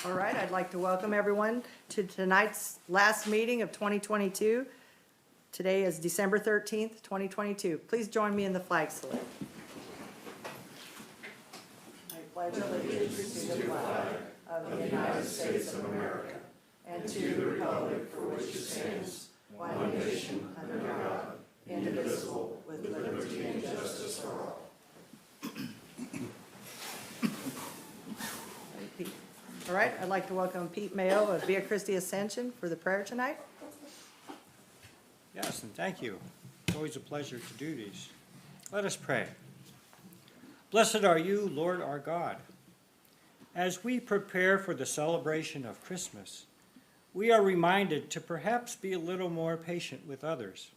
All right, I'd like to welcome everyone to tonight's last meeting of 2022. Today is December 13th, 2022. Please join me in the flag salute. I pledge allegiance to the flag of the United States of America and to the republic for which it stands, one nation under God, indivisible, with liberty and justice for all. All right, I'd like to welcome Pete Mayo of Via Christi Ascension for the prayer tonight. Yes, and thank you. It's always a pleasure to do these. Let us pray. Blessed are you, Lord our God. As we prepare for the celebration of Christmas, we are reminded to perhaps be a little more patient with others.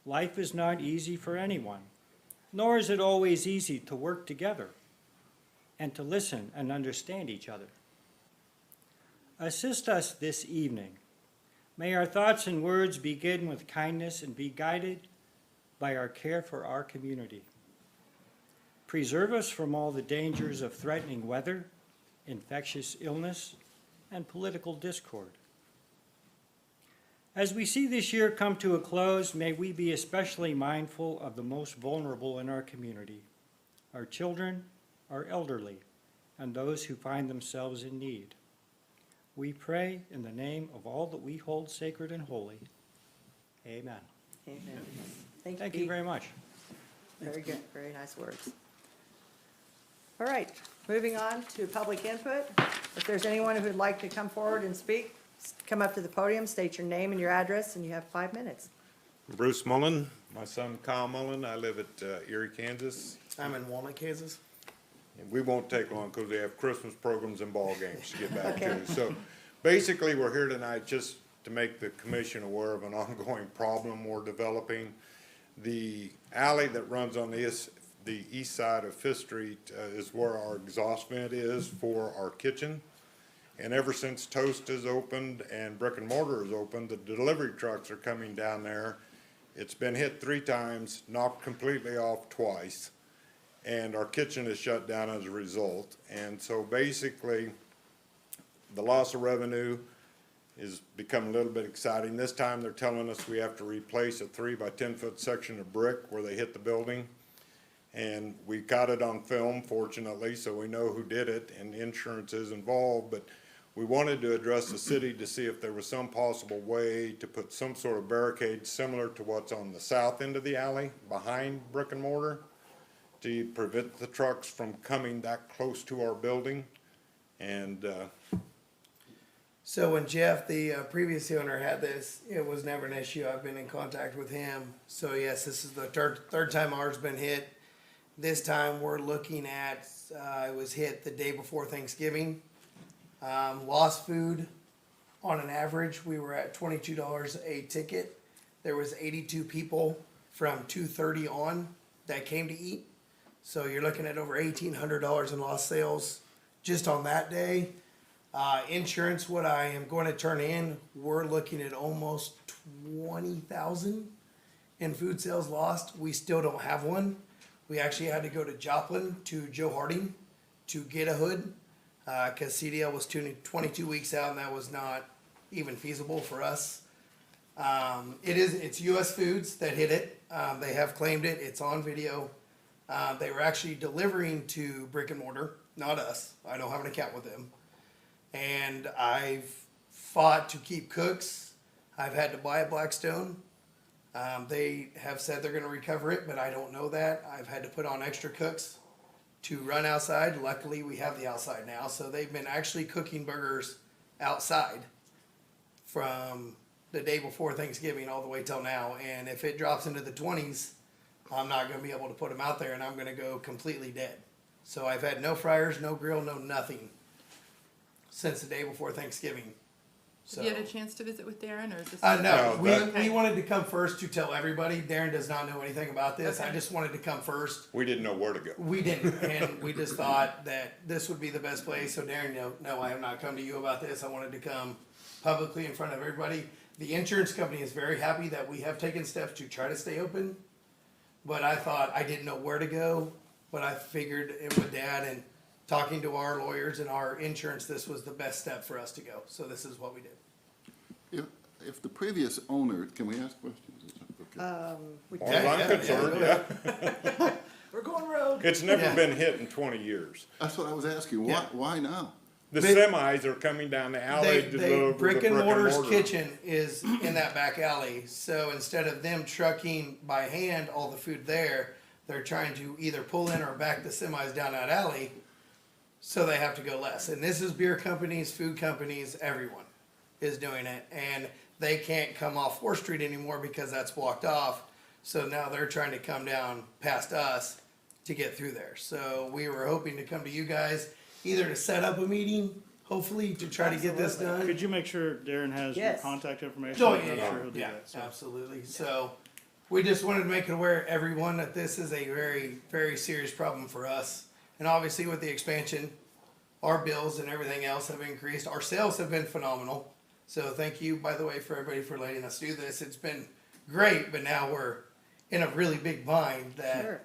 Life is not easy for anyone, nor is it always easy to work together and to listen and understand each other. Assist us this evening. May our thoughts and words begin with kindness and be guided by our care for our community. Preserve us from all the dangers of threatening weather, infectious illness, and political discord. As we see this year come to a close, may we be especially mindful of the most vulnerable in our community, our children, our elderly, and those who find themselves in need. We pray in the name of all that we hold sacred and holy. Amen. Amen. Thank you very much. Very good, very nice words. All right, moving on to public input. If there's anyone who would like to come forward and speak, come up to the podium, state your name and your address, and you have 5 minutes. Bruce Mullen, my son Kyle Mullen. I live at Erie, Kansas. I'm in Walnut, Kansas. And we won't take long because we have Christmas programs and ball games to get back Okay. to. So basically, we're here tonight just to make the commission aware of an ongoing problem we're developing. The alley that runs on the east side of Fifth Street is where our exhaust vent is for our kitchen. And ever since Toast is opened and Brick and Mortar is opened, the delivery trucks are coming down there. It's been hit 3 times, knocked completely off twice, and our kitchen is shut down as a result. And so basically, the loss of revenue is becoming a little bit exciting. This time they're telling us we have to replace a 3 by 10 foot section of brick where they hit the building. And we got it on film, fortunately, so we know who did it, and insurance is involved. But we wanted to address the city to see if there was some possible way to put some sort of barricade similar to what's on the south end of the alley behind Brick and Mortar to prevent the trucks from coming that close to our building. And So when Jeff, the previous owner, had this, it was never an issue. I've been in contact with him. So yes, this is the third time ours been hit. This time we're looking at, it was hit the day before Thanksgiving. Lost food, on an average, we were at $22 a ticket. There was 82 people from 2:30 on that came to eat. So you're looking at over $1,800 in lost sales just on that day. Insurance, what I am going to turn in, we're looking at almost $20,000 in food sales lost. We still don't have one. We actually had to go to Joplin to Joe Harding to get a hood because CDL was 22 weeks out, and that was not even feasible for us. It's U.S. Foods that hit it. They have claimed it. It's on video. They were actually delivering to Brick and Mortar, not us. I don't have an account with them. And I've fought to keep cooks. I've had to buy a Blackstone. They have said they're going to recover it, but I don't know that. I've had to put on extra cooks to run outside. Luckily, we have the outside now. So they've been actually cooking burgers outside from the day before Thanksgiving all the way till now. And if it drops into the 20s, I'm not going to be able to put them out there, and I'm going to go completely dead. So I've had no fryers, no grill, no nothing since the day before Thanksgiving. So, Have you had a chance to visit with Darren, or is this? no, No, we wanted to come first to tell everybody. Darren does not know anything about this. Okay. I just wanted to come first. we didn't know where to go. We didn't, and we just thought that this would be the best place. So Darren, no, I have not come to you about this. I wanted to come publicly in front of everybody. The insurance company is very happy that we have taken steps to try to stay open. But I thought I didn't know where to go, but I figured it with Dad and talking to our lawyers and our insurance, this was the best step for us to go. So this is what we did. If the previous owner, can we ask questions? Is that okay? We As far as I'm concerned, yeah. We're going rogue. It's never Yeah. been hit in 20 years. That's what I was asking. Yeah. Why now? The They- semis are coming down the alley to deliver the Brick and Mortar's mortar. kitchen is in that back alley. So instead of them trucking by hand all the food there, they're trying to either pull in or back the semis down that alley. So they have to go less. And this is beer companies, food companies, everyone is doing it. And they can't come off 4th Street anymore because that's blocked off. So now they're trying to come down past us to get through there. So we were hoping to come to you guys either to set up a meeting, hopefully to try to get this Absolutely. done. Could you make sure Darren has your Yes. contact information? Oh, I'm yeah, sure he'll do yeah, that, so. absolutely. So we just wanted to make it aware, everyone, that this is a very, very serious problem for us. And obviously with the expansion, our bills and everything else have increased. Our sales have been phenomenal. So thank you, by the way, for everybody for letting us do this. It's been great, but now we're in a really big bind that Sure.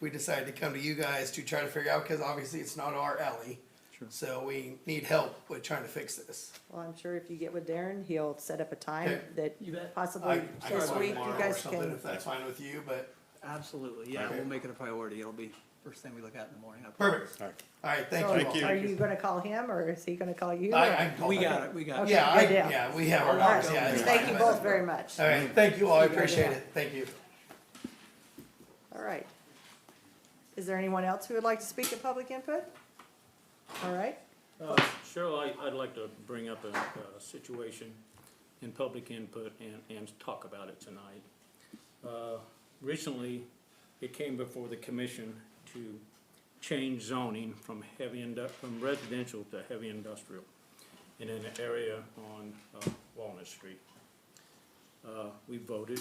we decided to come to you guys to try to figure out, because obviously it's not our alley. Sure. So we need help with trying to fix this. Well, I'm sure if you get with Darren, he'll set up a time Okay. that You bet. possibly I this can week tomorrow you or guys something, can. if that's fine with you, but Absolutely, yeah, Okay. we'll make it a priority, it'll be first thing we look at in the morning. perfect. All right. All right, thank So you. Thank you. are you gonna call him or is he gonna call you? I or- can call We him. got it, we got it. Okay. Yeah, good deal. yeah, we have our All right. numbers, yeah. it's Thank fine, you but- both very much. All right, thank you all, I You guys appreciate are- it, thank you. All right. Is there anyone else who would like to speak at public input? All right, Cheryl, I'd like to bring up a situation in public input and talk about it tonight. Recently, it came before the commission to change zoning from from residential to heavy industrial in an area on Walnut Street. We voted,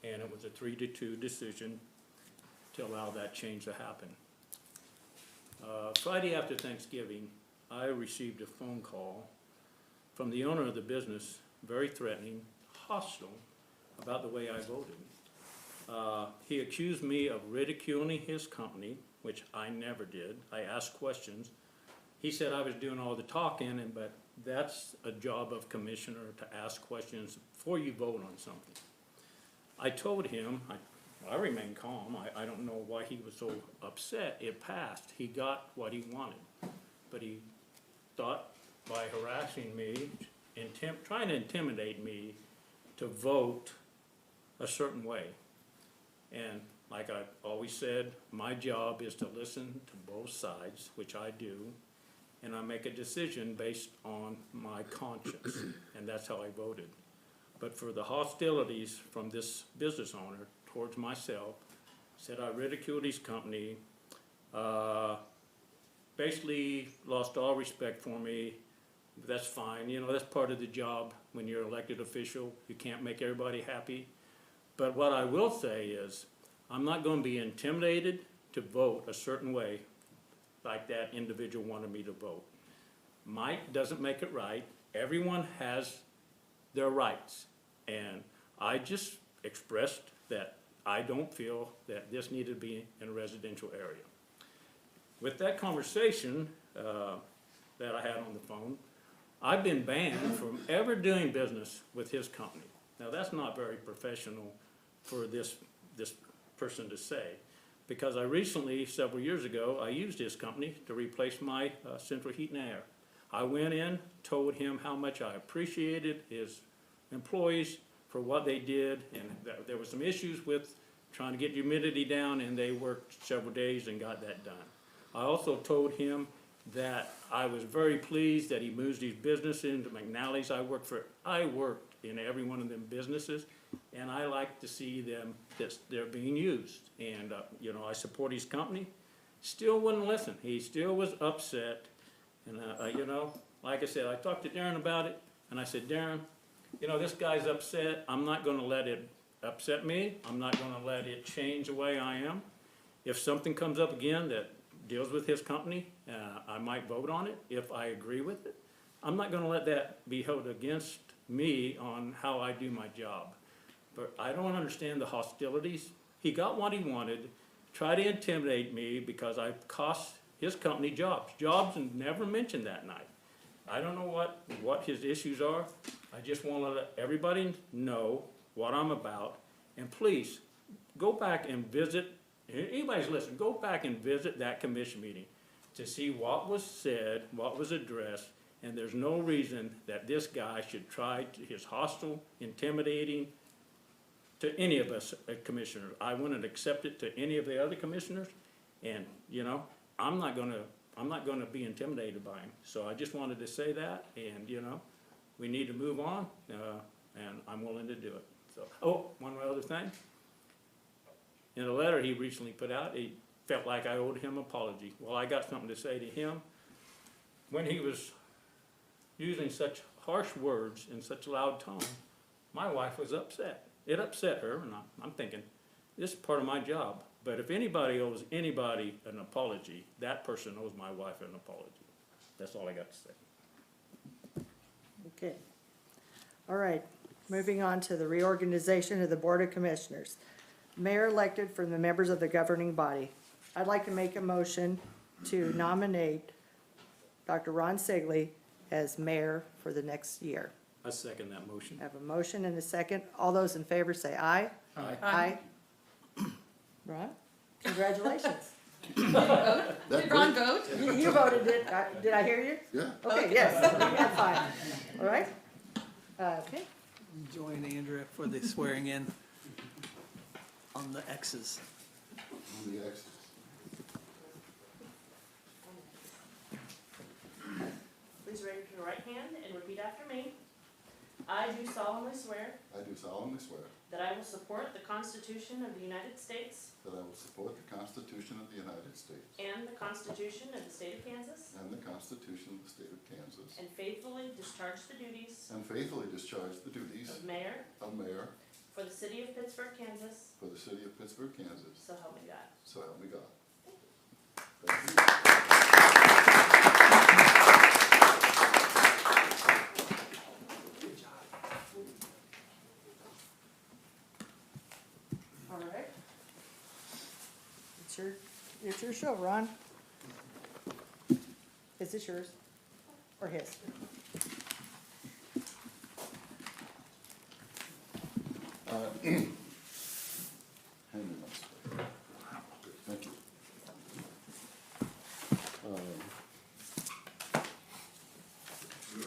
and it was a 3-2 decision to allow that change to happen. Friday after Thanksgiving, I received a phone call from the owner of the business, very threatening, hostile about the way I voted. He accused me of ridiculing his company, which I never did. I asked questions. He said I was doing all the talking, but that's a job of commissioner to ask questions before you vote on something. I told him, I remained calm. I don't know why he was so upset. It passed. He got what he wanted. But he thought by harassing me, trying to intimidate me to vote a certain way. And like I've always said, my job is to listen to both sides, which I do, and I make a decision based on my conscience, and that's how I voted. But for the hostilities from this business owner towards myself, said I ridiculed his company, basically lost all respect for me. That's fine, you know, that's part of the job when you're an elected official. You can't make everybody happy. But what I will say is, I'm not going to be intimidated to vote a certain way like that individual wanted me to vote. Might doesn't make it right. Everyone has their rights. And I just expressed that I don't feel that this needed to be in a residential area. With that conversation that I had on the phone, I've been banned from ever doing business with his company. Now, that's not very professional for this person to say, because I recently, several years ago, I used his company to replace my central heat and air. I went in, told him how much I appreciated his employees for what they did, and there were some issues with trying to get humidity down, and they worked several days and got that done. I also told him that I was very pleased that he moved his business into McNally's. I worked in every one of them businesses, and I like to see them, that they're being used. And, you know, I support his company. Still wouldn't listen. He still was upset. And, you know, like I said, I talked to Darren about it, and I said, Darren, you know, this guy's upset. I'm not gonna let it upset me. I'm not gonna let it change the way I am. If something comes up again that deals with his company, I might vote on it if I agree with it. I'm not gonna let that be held against me on how I do my job. But I don't understand the hostilities. He got what he wanted, tried to intimidate me because I cost his company, Jobs. Jobs never mentioned that night. I don't know what his issues are. I just want to let everybody know what I'm about. And please, go back and visit, anybody's listening, go back and visit that commission meeting to see what was said, what was addressed, and there's no reason that this guy should try his hostile, intimidating to any of us commissioners. I wouldn't accept it to any of the other commissioners, and, you know, I'm not gonna be intimidated by him. So I just wanted to say that, and, you know, we need to move on, and I'm willing to do it. So, oh, one other thing. In a letter he recently put out, he felt like I owed him an apology. Well, I got something to say to him. When he was using such harsh words in such a loud tone, my wife was upset. It upset her, and I'm thinking, this is part of my job. But if anybody owes anybody an apology, that person owes my wife an apology. That's all I got to say. Okay. All right, moving on to the reorganization of the Board of Commissioners. Mayor elected from the members of the governing body. I'd like to make a motion to nominate Dr. Ron Sigley as mayor for the next year. I second that motion. I have a motion and a second. All those in favor say aye. Aye. Aye. Ron, congratulations. That Did Ron great? vote? You voted it. Did I hear you? Yeah. Okay, yes, that's fine. All right. Okay, Join Andrea for the swearing in on the X's. On the X's. Please raise your right hand and repeat after me. I do solemnly swear I do solemnly swear that I will support the Constitution of the United States that I will support the Constitution of the United States and the Constitution of the State of Kansas, and the Constitution of the State of Kansas, and faithfully discharge the duties and faithfully discharge the duties of mayor of mayor for the city of Pittsburgh, Kansas, for the city of Pittsburgh, Kansas. so help me God. So help me God. Thank you. all right. It's your show, Ron. Is this yours or his? Hand me my sweater. Thank you.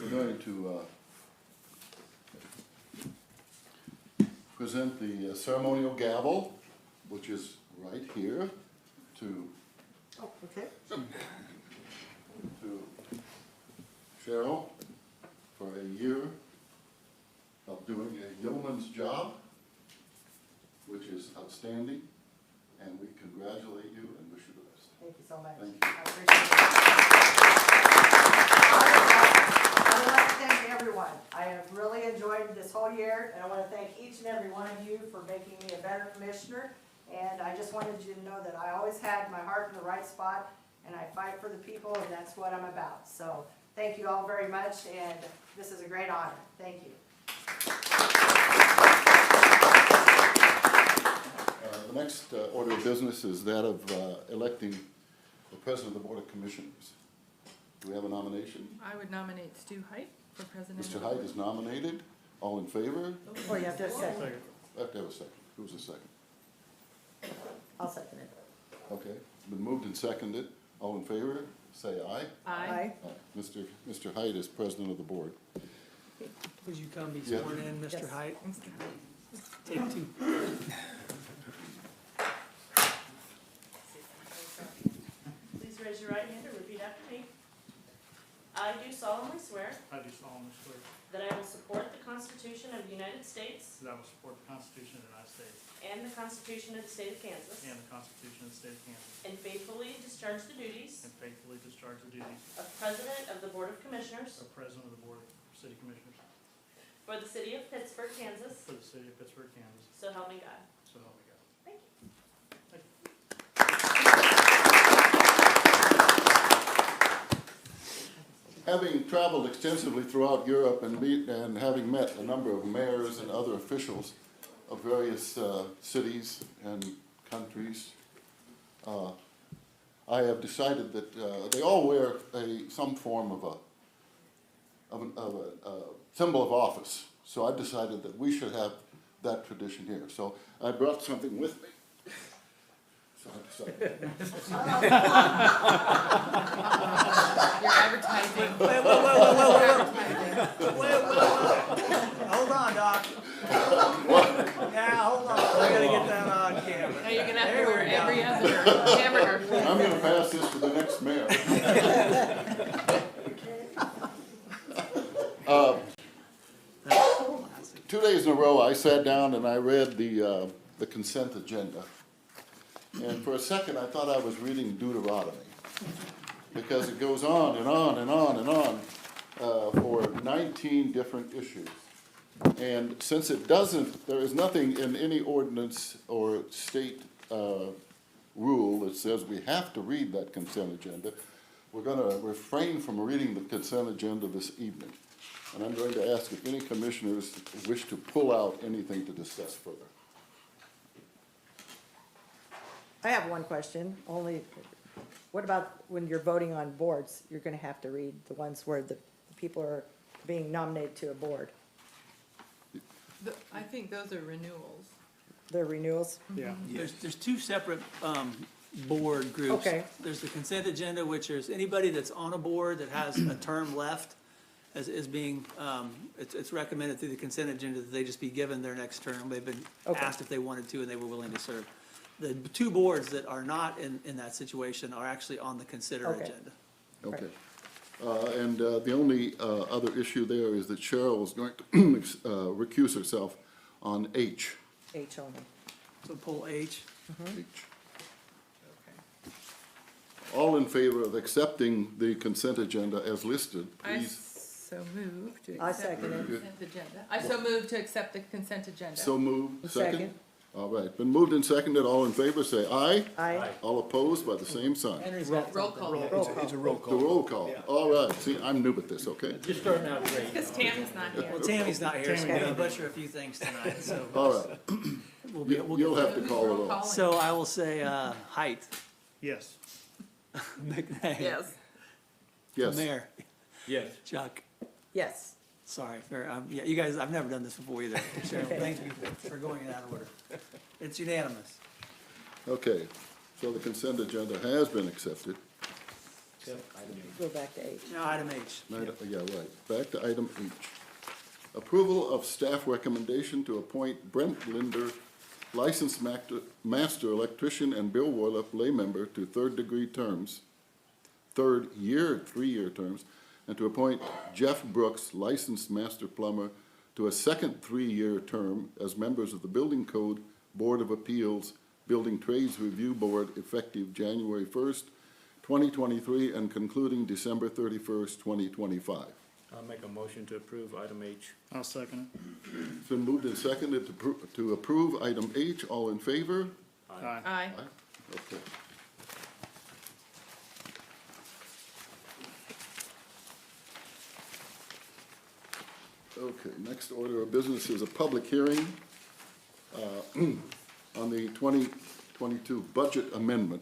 We're going to present the ceremonial gavel, which is right here, to Oh, okay. Cheryl for a year of doing a yeoman's job, which is outstanding, and we congratulate you and wish you the best. Thank you so much. Thank you. I appreciate it. I would like to thank everyone. I have really enjoyed this whole year, and I want to thank each and every one of you for making me a better commissioner. And I just wanted you to know that I always had my heart in the right spot, and I fight for the people, and that's what I'm about. So thank you all very much, and this is a great honor. Thank you. The next order of business is that of electing the president of the Board of Commissioners. Do we have a nomination? I would nominate Stu Height for president. Mr. Height is nominated. All in favor? Oh, you have to second. Second. I have to have a second. Who's the second? I'll second it. Okay, it's been moved and seconded. All in favor, say aye. Aye. Aye. Mr. Height is president of the board. Would you come be Yeah. sworn in, Mr. Yes. Height? Take two. Please raise your right hand and repeat after me. I do solemnly swear I do solemnly swear that I will support the Constitution of the United States that I will support the Constitution of the United States and the Constitution of the State of Kansas, and the Constitution of the State of Kansas, and faithfully discharge the duties and faithfully discharge the duties of President of the Board of Commissioners of President of the Board of City Commissioners for the city of Pittsburgh, Kansas, for the city of Pittsburgh, Kansas. so help me God. So help me God. Thank you. Having traveled extensively throughout Europe and having met a number of mayors and other officials of various cities and countries, I have decided that, they all wear some form of a symbol of office. So I've decided that we should have that tradition here. So I brought something with me. So I decided. You're advertising. Wait, hold on, Doc. Yeah, hold on, I gotta get that on camera. Now you're gonna have to There wear we go. every other hamburger. I'm gonna pass this to the next mayor. 2 days in a row, I sat down and I read the consent agenda. And for a second, I thought I was reading Deuteronomy, because it goes on and on and on and on for 19 different issues. And since it doesn't, there is nothing in any ordinance or state rule that says we have to read that consent agenda, we're gonna refrain from reading the consent agenda this evening. And I'm going to ask if any commissioners wish to pull out anything to discuss further. I have one question, only, what about when you're voting on boards? You're gonna have to read the ones where the people are being nominated to a board. I think those are renewals. They're renewals? Yeah. There's two separate, board groups. Okay. There's the consent agenda, which is anybody that's on a board that has a term left is being, it's recommended through the consent agenda that they just be given their next term. They've been Okay. asked if they wanted to and they were willing to serve. The two boards that are not in that situation are actually on the consider Okay. agenda. Okay. And the only other issue there is that Cheryl is going to recuse herself on H. H only. So pull H. H. All in favor of accepting the consent agenda as listed, I please. so move to I accept the second it. consent agenda. I so move to accept the consent agenda. So moved. Second. All right, been moved and seconded. All in favor, say aye. Aye. All opposed by the same sign. Henry's got Roll call. something. The roll call. All right, see, I'm new at this, okay? You're starting out great. Because Tammy's not here. Well, Tammy's not here, so we're gonna butcher a few things tonight, so. All right, We'll be, we'll you'll get. have to call it Roll off. call. So I will say, height, Yes. McNay. Yes. Yes, Mayor, Yes. Chuck, Yes. sorry, yeah, you guys, I've never done this before either. Cheryl, thank you for going in that order. It's unanimous. okay. So the consent agenda has been accepted. Go back to H. Now, item H. Yeah, right. Back to item H. Approval of staff recommendation to appoint Brent Linder, licensed master electrician, and Bill Warliff, lay member, to third-degree terms, third-year, 3-year terms, and to appoint Jeff Brooks, licensed master plumber, to a second 3-year term as members of the Building Code Board of Appeals Building Trades Review Board, effective January 1st, 2023, and concluding December 31st, 2025. I'll make a motion to approve item H. I'll second It's been moved and seconded to approve item H. All in favor? it. Aye. Aye. Okay. Okay, next order of business is a public hearing on the 2022 budget amendment.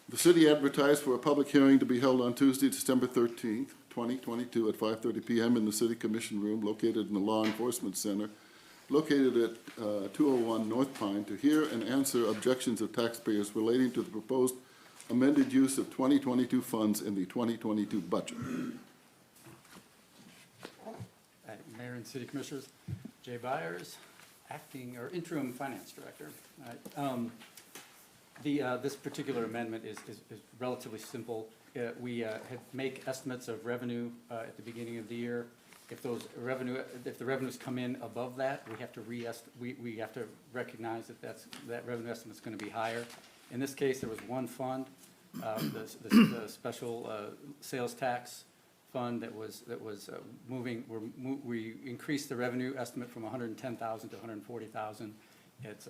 The city advertised for a public hearing to be held on Tuesday, December 13th, 2022, at 5:30 PM in the City Commission Room located in the Law Enforcement Center, located at 201 North Pine, to hear and answer objections of taxpayers relating to the proposed amended use of 2022 funds in the 2022 budget. Mayor and City Commissioners, Jay Byers, acting or interim finance director. This particular amendment is relatively simple. We make estimates of revenue at the beginning of the year. If the revenues come in above that, we have to we have to recognize that revenue estimate's going to be higher. In this case, there was one fund, the special sales tax fund that was moving. We increased the revenue estimate from 110,000 to 140,000. It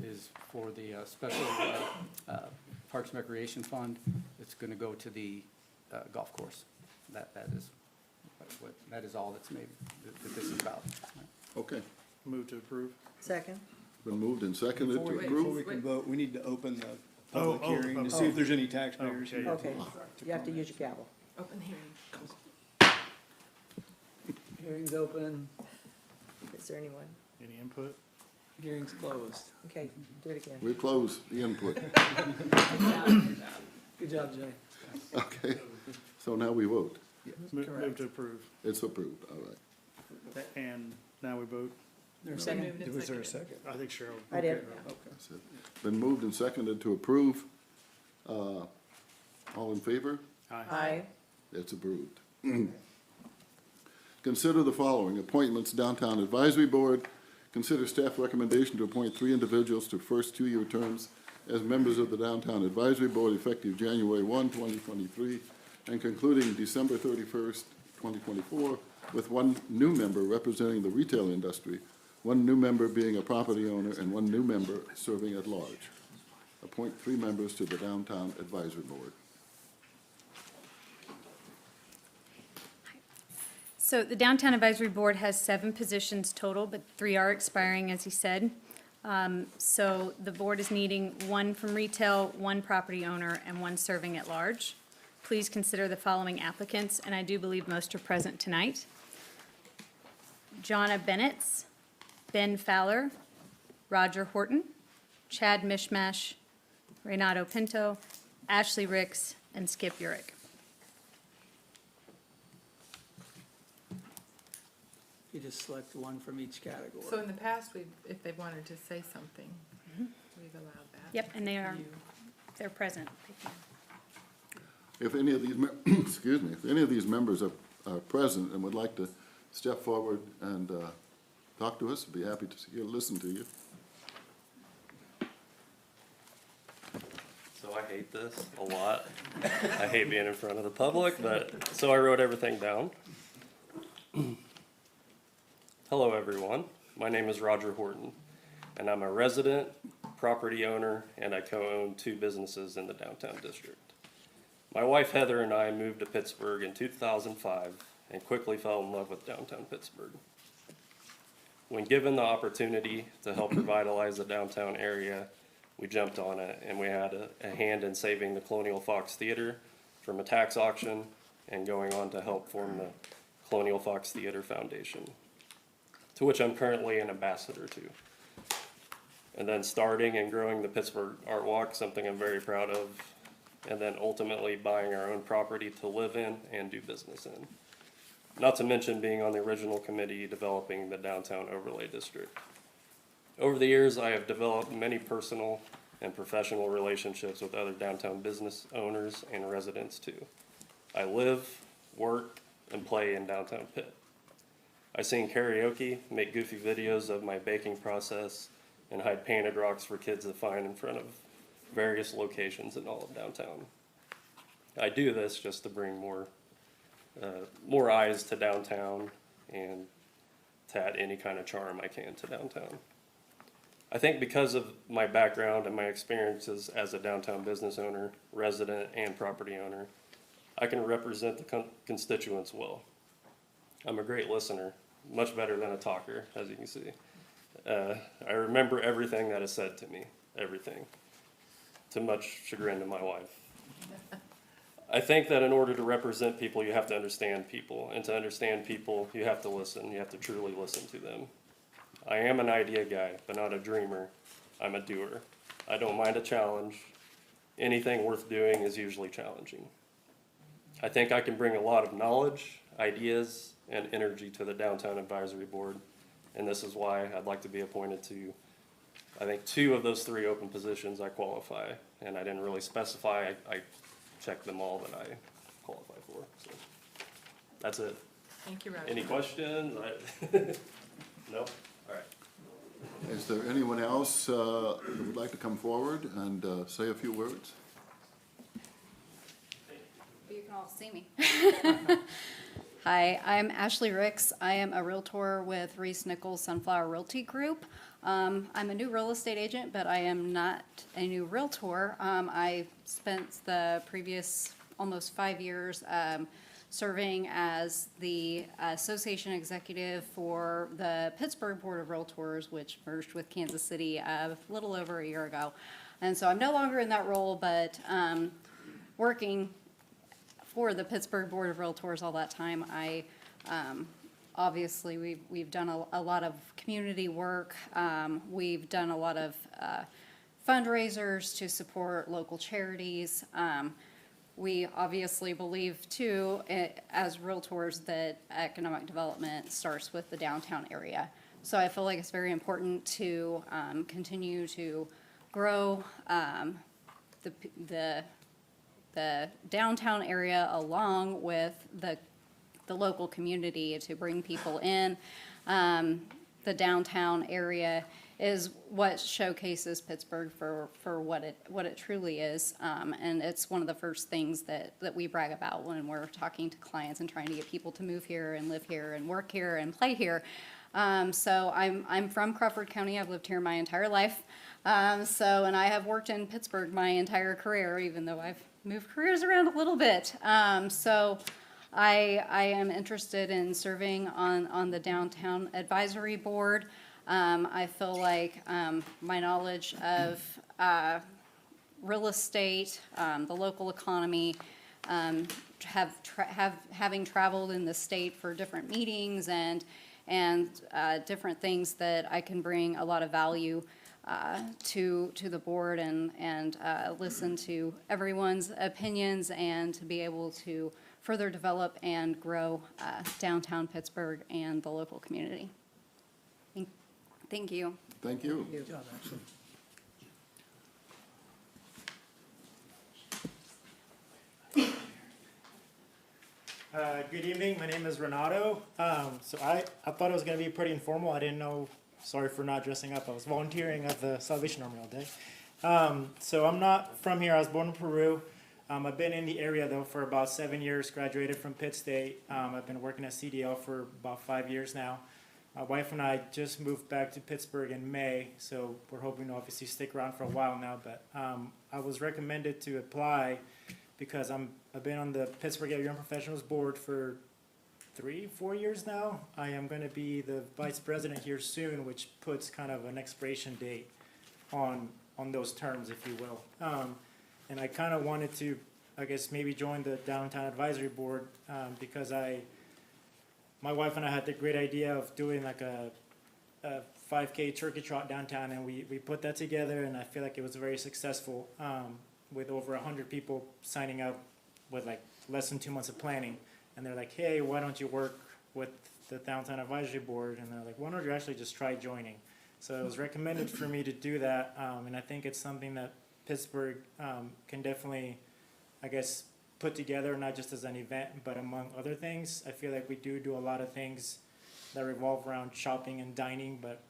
is for the special Parks and Recreation Fund. It's going to go to the golf course. That is all that's made that this is about. Okay, Move to approve. Second? been moved and seconded to Wait, approve. before we Can vote, we need to open the public Oh, hearing to see if there's any taxpayers okay. here. Okay, you have to use your gavel. Open hearing. Hearing's open, Is there anyone? Any input? hearing's closed. Okay, do it again. We close the input. Good job, Jay. Okay, so now we vote. Move to approve. It's approved, all right. And now we vote. There's a Been second? moved and Was there a seconded. second? I think Cheryl. I did. Okay. That's it. Been moved and seconded to approve. All in favor? Aye. It's approved. Consider the following appointments: Downtown Advisory Board. Consider staff recommendation to appoint 3 individuals to first 2-year terms as members of the Downtown Advisory Board effective January 1, 2023, and concluding December 31st, 2024, with 1 new member representing the retail industry, 1 new member being a property owner, and 1 new member serving at large. Appoint 3 members to the Downtown Advisory Board. So the Downtown Advisory Board has 7 positions total, but 3 are expiring, as he said. So the board is needing 1 from retail, 1 property owner, and 1 serving at large. Please consider the following applicants, and I do believe most are present tonight. Jonna Bennetts, Ben Fowler, Roger Horton, Chad Mishmash, Renato Pinto, Ashley Ricks, and Skip Urick. You just select 1 from each category. So in the past, if they wanted to say something, we've allowed that. Yep, and they are, You- they're present. If any of these, excuse me, if any of these members are present and would like to step forward and talk to us, I'd be happy to listen to you. So I hate this a lot. I hate being in front of the public, but, so I wrote everything down. Hello, everyone. My name is Roger Horton, and I'm a resident, property owner, and I co-own 2 businesses in the downtown district. My wife Heather and I moved to Pittsburgh in 2005 and quickly fell in love with downtown Pittsburgh. When given the opportunity to help revitalize the downtown area, we jumped on it, and we had a hand in saving the Colonial Fox Theater from a tax auction and going on to help form the Colonial Fox Theater Foundation, to which I'm currently an ambassador to. And then starting and growing the Pittsburgh Art Walk, something I'm very proud of, and then ultimately buying our own property to live in and do business in. Not to mention being on the original committee developing the downtown overlay district. Over the years, I have developed many personal and professional relationships with other downtown business owners and residents too. I live, work, and play in downtown Pitt. I sing karaoke, make goofy videos of my baking process, and hide painted rocks for kids to find in front of various locations in all of downtown. I do this just to bring more eyes to downtown and to add any kind of charm I can to downtown. I think because of my background and my experiences as a downtown business owner, resident, and property owner, I can represent the constituents well. I'm a great listener, much better than a talker, as you can see. I remember everything that is said to me, everything, to much chagrin to my wife. I think that in order to represent people, you have to understand people, and to understand people, you have to listen. You have to truly listen to them. I am an idea guy, but not a dreamer. I'm a doer. I don't mind a challenge. Anything worth doing is usually challenging. I think I can bring a lot of knowledge, ideas, and energy to the Downtown Advisory Board, and this is why I'd like to be appointed to, I think, 2 of those 3 open positions I qualify, and I didn't really specify. I checked them all that I qualify for, so that's it. Thank you, Roger. Any questions? No? All right. Is there anyone else who would like to come forward and say a few words? You can all see me. Hi, I'm Ashley Ricks. I am a Realtor with Reese Nichols Sunflower Realty Group. I'm a new real estate agent, but I am not a new Realtor. I spent the previous almost 5 years serving as the association executive for the Pittsburgh Board of Realtors, which merged with Kansas City a little over a year ago. And so I'm no longer in that role, but working for the Pittsburgh Board of Realtors all that time, obviously, we've done a lot of community work. We've done a lot of fundraisers to support local charities. We obviously believe too, as realtors, that economic development starts with the downtown area. So I feel like it's very important to continue to grow the downtown area along with the local community to bring people in. The downtown area is what showcases Pittsburgh for what it truly is. And it's one of the first things that we brag about when we're talking to clients and trying to get people to move here and live here and work here and play here. So I'm from Crawford County. I've lived here my entire life. And I have worked in Pittsburgh my entire career, even though I've moved careers around a little bit. So I am interested in serving on the Downtown Advisory Board. I feel like my knowledge of real estate, the local economy, having traveled in the state for different meetings and different things that I can bring a lot of value to the board and listen to everyone's opinions and to be able to further develop and grow downtown Pittsburgh and the local community. Thank you. Thank you. Good job, Ashley. Good evening. My name is Renato. So I thought it was going to be pretty informal. I didn't know. Sorry for not dressing up. I was volunteering at the Salvation Army all day. So I'm not from here. I was born in Peru. I've been in the area though for about 7 years. Graduated from Pitt State. I've been working at CDL for about 5 years now. My wife and I just moved back to Pittsburgh in May, so we're hoping to obviously stick around for a while now. But I was recommended to apply because I've been on the Pittsburgh Area Young Professionals Board for 3-4 years now. I am going to be the vice president here soon, which puts kind of an expiration date on those terms, if you will. And I kind of wanted to, I guess, maybe join the Downtown Advisory Board because my wife and I had the great idea of doing like a 5K turkey trot downtown, and we put that together, and I feel like it was very successful with over 100 people signing up with like less than 2 months of planning. And they're like, hey, why don't you work with the Downtown Advisory Board? And they're like, why don't you actually just try joining? So it was recommended for me to do that, and I think it's something that Pittsburgh can definitely, I guess, put together, not just as an event, but among other things. I feel like we do a lot of things that revolve around shopping and dining, but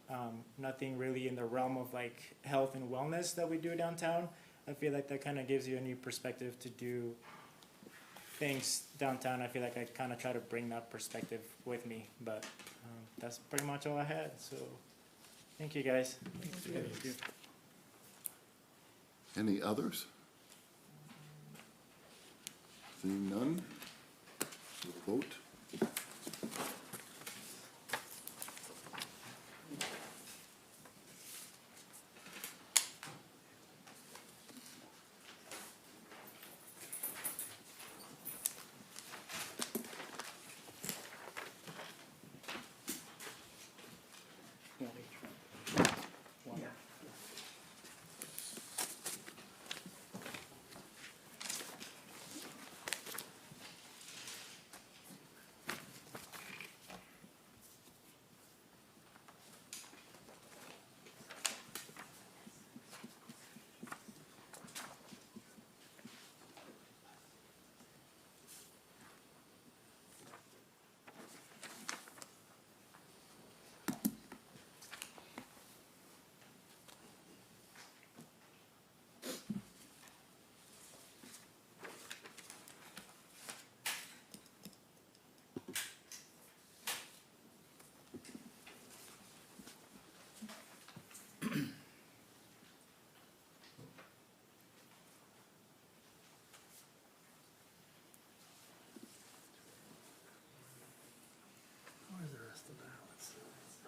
nothing really in the realm of like health and wellness that we do downtown. I feel like that kind of gives you a new perspective to do things downtown. I feel like I kind of try to bring that perspective with me, but that's pretty much all I had. So thank you guys. Thank you. Any others? Seeing none, we'll vote.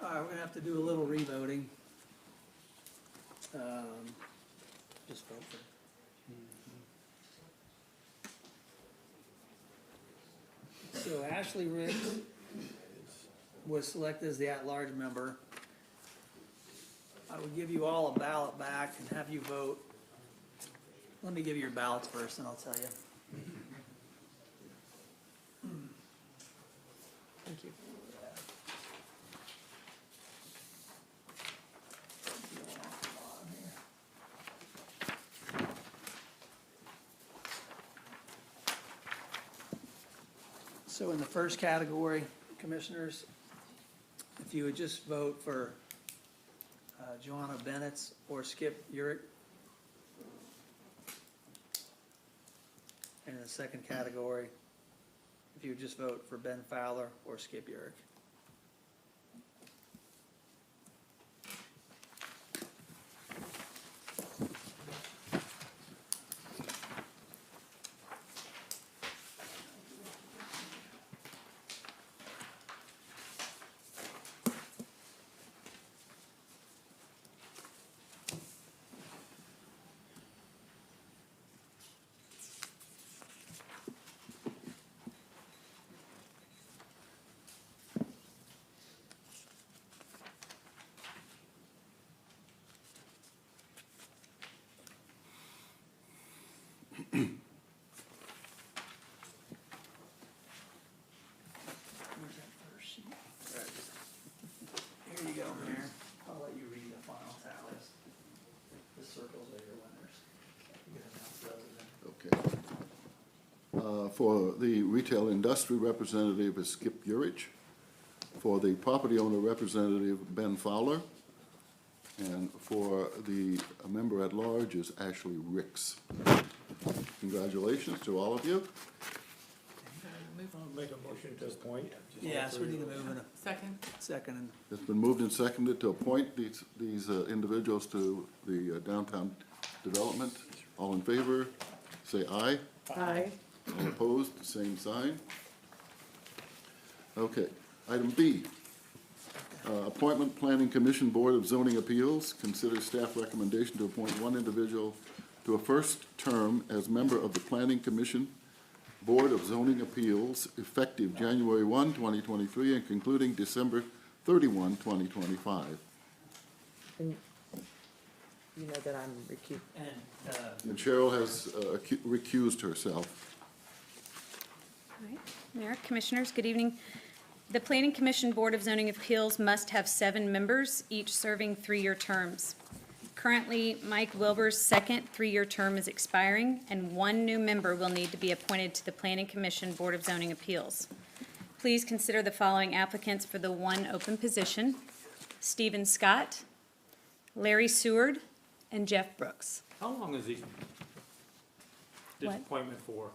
All right, we're gonna have to do a little revoting. Just vote for it. So Ashley Ricks was selected as the at-large member. I would give you all a ballot back and have you vote. Let me give you your ballots first, and I'll tell you. Thank you. So in the first category, commissioners, if you would just vote for Joanna Bennett or Skip Urick. And in the second category, if you would just vote for Ben Fowler or Skip Urick. Where's that first sheet? Here you go, Mayor. I'll let you read the final tallies. The circles are your winners. You can announce those then. Okay. For the retail industry representative is Skip Urich. For the property owner representative, Ben Fowler. And for the member at large is Ashley Ricks. Congratulations to all of you. I'll make a motion to appoint. Yeah, so we need to move in a Second? second. It's been moved and seconded to appoint these individuals to the downtown development. All in favor, say aye. Aye. All opposed, same sign. Okay, item B. Appointment Planning Commission Board of Zoning Appeals. Consider staff recommendation to appoint one individual to a first term as member of the Planning Commission Board of Zoning Appeals effective January 1, 2023 and concluding December 31, 2025. And you know that I'm recused. And, And Cheryl has recused herself. All right. Mayor, Commissioners, good evening. The Planning Commission Board of Zoning Appeals must have 7 members, each serving 3-year terms. Currently, Mike Wilbur's second 3-year term is expiring, and 1 new member will need to be appointed to the Planning Commission Board of Zoning Appeals. Please consider the following applicants for the 1 open position: Stephen Scott, Larry Seward, and Jeff Brooks. How long is this What? appointment for?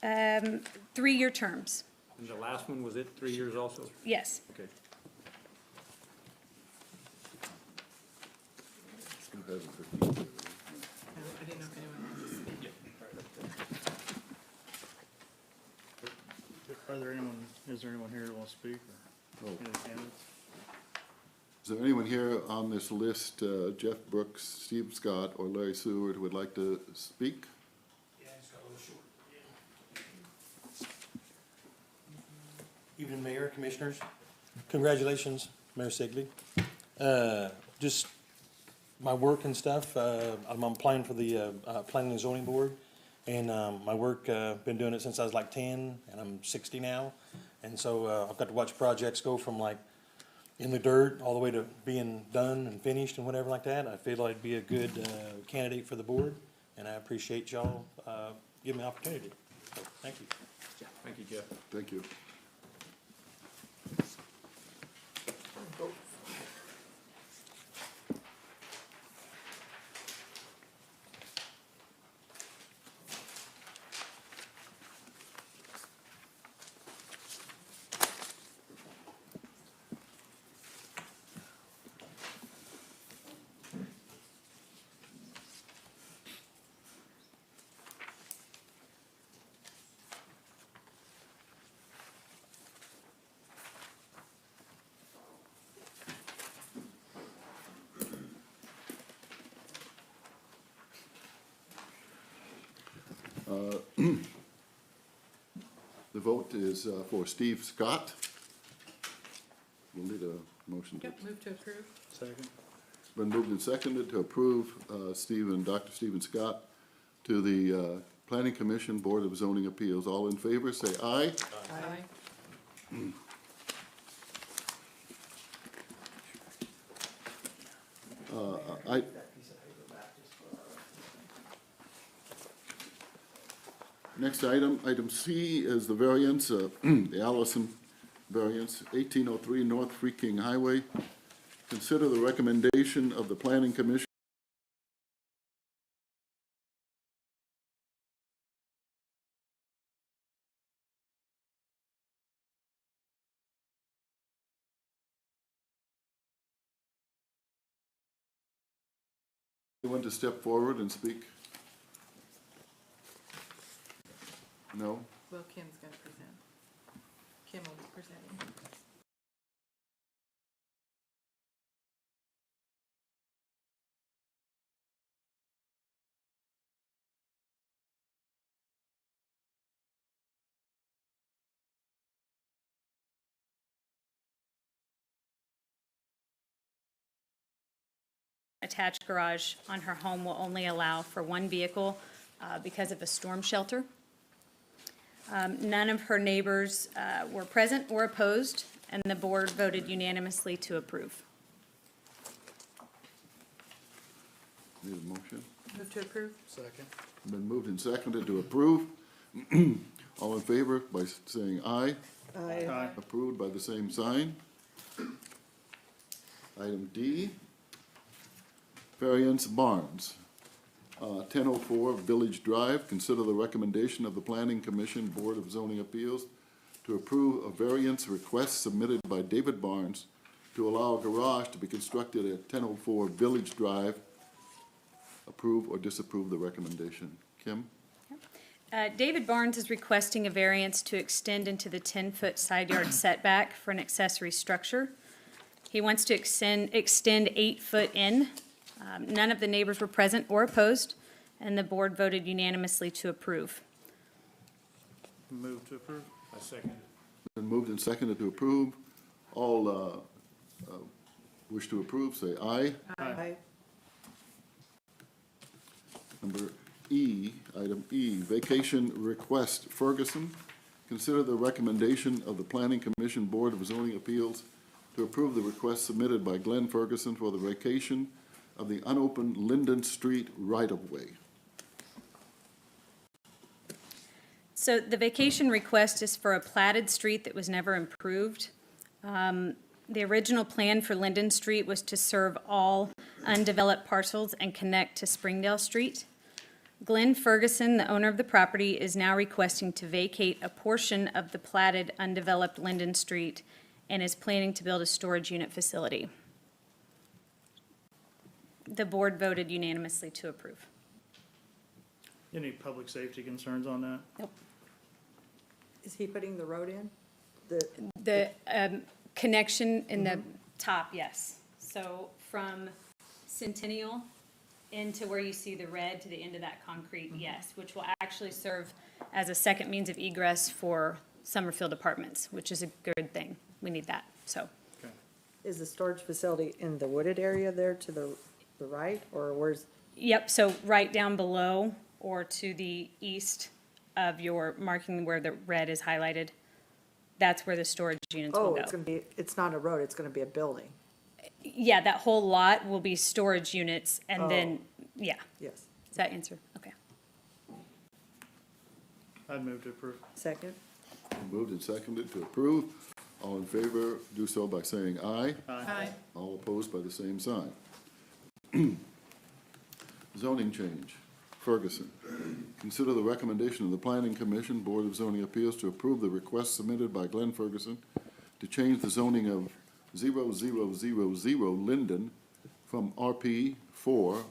3-year terms, And the last one, was it 3 years also? yes. Okay. I didn't know if anyone wanted to speak. Is there anyone here that wants to speak, or Oh. any candidates? Is there anyone here on this list, Jeff Brooks, Steve Scott, or Larry Seward, who would like to speak? Yeah, it's got a little short. Evening, Mayor, Commissioners. Congratulations, Mayor Sigley. Just my work and stuff, I'm applying for the Planning and Zoning Board. And my work, been doing it since I was like 10, and I'm 60 now. And so I've got to watch projects go from like in the dirt all the way to being done and finished and whatever like that. I feel I'd be a good candidate for the board, and I appreciate y'all giving me the opportunity. So, thank you. Thank you, Jeff. Thank you. The vote is for Steve Scott. We'll need a motion. Move to approve. Second. Been moved and seconded to approve Dr. Stephen Scott to the Planning Commission Board of Zoning Appeals. All in favor, say aye. Aye. Next item, item C is the variance, the Allison variance, 1803 North Free King Highway. Consider the recommendation of the Planning Commission. Anyone to step forward and speak? No? Well, Kim's gonna present. Kim will be presenting. Attached garage on her home will only allow for one vehicle because of a storm shelter. None of her neighbors were present or opposed, and the board voted unanimously to approve. Need a motion? Move to approve. Second. Been moved and seconded to approve. All in favor by saying aye. Aye. Approved by the same sign. Item D, variance Barnes, 1004 Village Drive. Consider the recommendation of the Planning Commission Board of Zoning Appeals to approve a variance request submitted by David Barnes to allow a garage to be constructed at 1004 Village Drive. Approve or disapprove the recommendation. Kim? David Barnes is requesting a variance to extend into the 10-foot side yard setback for an accessory structure. He wants to extend 8 foot in. None of the neighbors were present or opposed, and the board voted unanimously to approve. Move to approve. I second. Been moved and seconded to approve. All wish to approve, say aye. Aye. Number E, item E, vacation request Ferguson. Consider the recommendation of the Planning Commission Board of Zoning Appeals to approve the request submitted by Glenn Ferguson for the vacation of the unopened Linden Street right-of-way. So the vacation request is for a platted street that was never improved. The original plan for Linden Street was to serve all undeveloped parcels and connect to Springdale Street. Glenn Ferguson, the owner of the property, is now requesting to vacate a portion of the platted undeveloped Linden Street and is planning to build a storage unit facility. The board voted unanimously to approve. Any public safety concerns on that? Nope. Is he putting the road in? The connection in the top, yes. So from Centennial into where you see the red to the end of that concrete, yes, which will actually serve as a second means of egress for Summerfield Apartments, which is a good thing. We need that, so. Okay. Is the storage facility in the wooded area there to the right, or where's? Yep, so right down below or to the east of your marking where the red is highlighted, that's where the storage units will Oh, go. it's gonna be, it's not a road, it's gonna be a building. Yeah, that whole lot will be storage units and then, yeah. Yes. Does that answer? Okay. I'd move to approve. Second? Moved and seconded to approve. All in favor, do so by saying aye. Aye. All opposed by the same sign. Zoning change, Ferguson. Consider the recommendation of the Planning Commission Board of Zoning Appeals to approve the request submitted by Glenn Ferguson to change the zoning of 0000 Linden from RP 4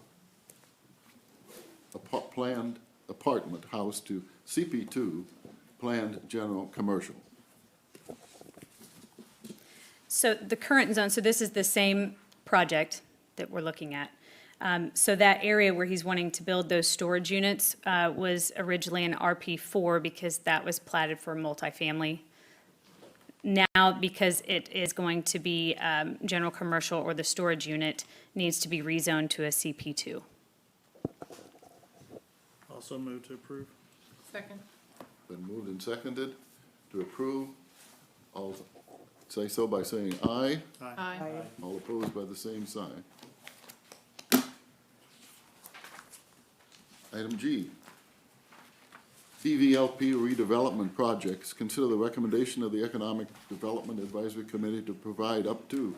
planned apartment house to CP 2 planned general commercial. So the current zone, so this is the same project that we're looking at. So that area where he's wanting to build those storage units was originally an RP4 because that was platted for multifamily. Now, because it is going to be general commercial, or the storage unit needs to be rezoned to a CP2. Also move to approve. Second. Been moved and seconded to approve. All say so by saying aye. Aye. All opposed by the same sign. Item G. DVLP redevelopment projects. Consider the recommendation of the Economic Development Advisory Committee to provide up to